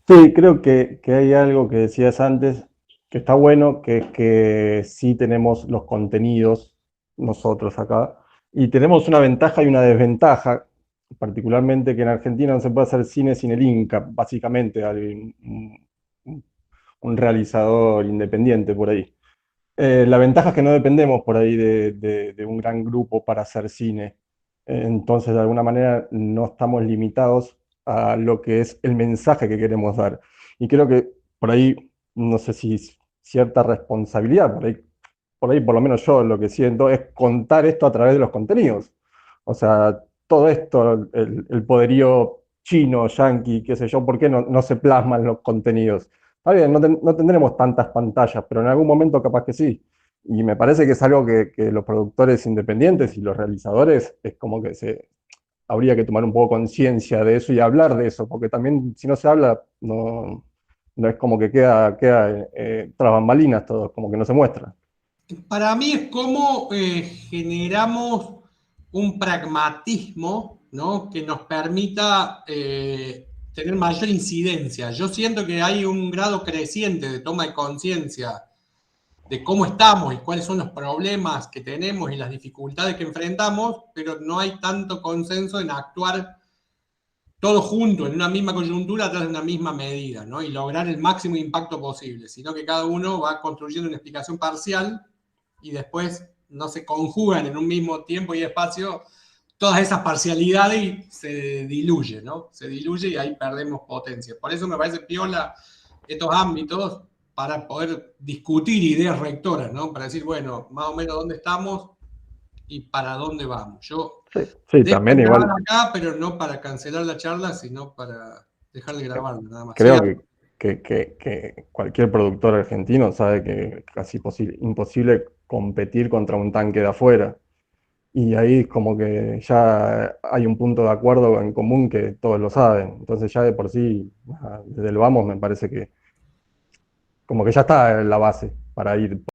Sí, creo que hay algo que decías antes, que está bueno, que es que sí tenemos los contenidos nosotros acá, y tenemos una ventaja y una desventaja, particularmente que en Argentina no se puede hacer cine sin el Inca, básicamente, hay un realizador independiente por ahí. La ventaja es que no dependemos por ahí de un gran grupo para hacer cine. Entonces, de alguna manera, no estamos limitados a lo que es el mensaje que queremos dar. Y creo que por ahí, no sé si cierta responsabilidad, por lo menos yo lo que siento es contar esto a través de los contenidos. O sea, todo esto, el poderío chino, yanqui, qué sé yo, ¿por qué no se plasman los contenidos? Está bien, no tendremos tantas pantallas, pero en algún momento capaz que sí. Y me parece que es algo que los productores independientes y los realizadores es como que habría que tomar un poco conciencia de eso y hablar de eso, porque también si no se habla, no es como que queda tras bambalinas todo, como que no se muestra. Para mí es como generamos un pragmatismo, ¿no? Que nos permita tener mayor incidencia. Yo siento que hay un grado creciente de toma de conciencia de cómo estamos y cuáles son los problemas que tenemos y las dificultades que enfrentamos, pero no hay tanto consenso en actuar todos juntos en una misma coyuntura atrás de una misma medida, ¿no? Y lograr el máximo impacto posible, sino que cada uno va construyendo una explicación parcial y después no se conjugan en un mismo tiempo y espacio todas esas parcialidades y se diluye, ¿no? Se diluye y ahí perdemos potencia. Por eso me parece piola estos ámbitos para poder discutir ideas rectoras, ¿no? Para decir, bueno, más o menos dónde estamos y para dónde vamos. Yo Sí, dejo también de igual. grabar acá, pero no para cancelar la charla, sino para dejar de grabarla, nada más. Creo Sí, que cualquier productor argentino sabe que es casi imposible competir contra un tanque de afuera. Y ahí como que ya hay un punto de acuerdo en común que todos lo saben. Entonces ya de por sí, desde el vamos, me parece que como que ya está la base para ir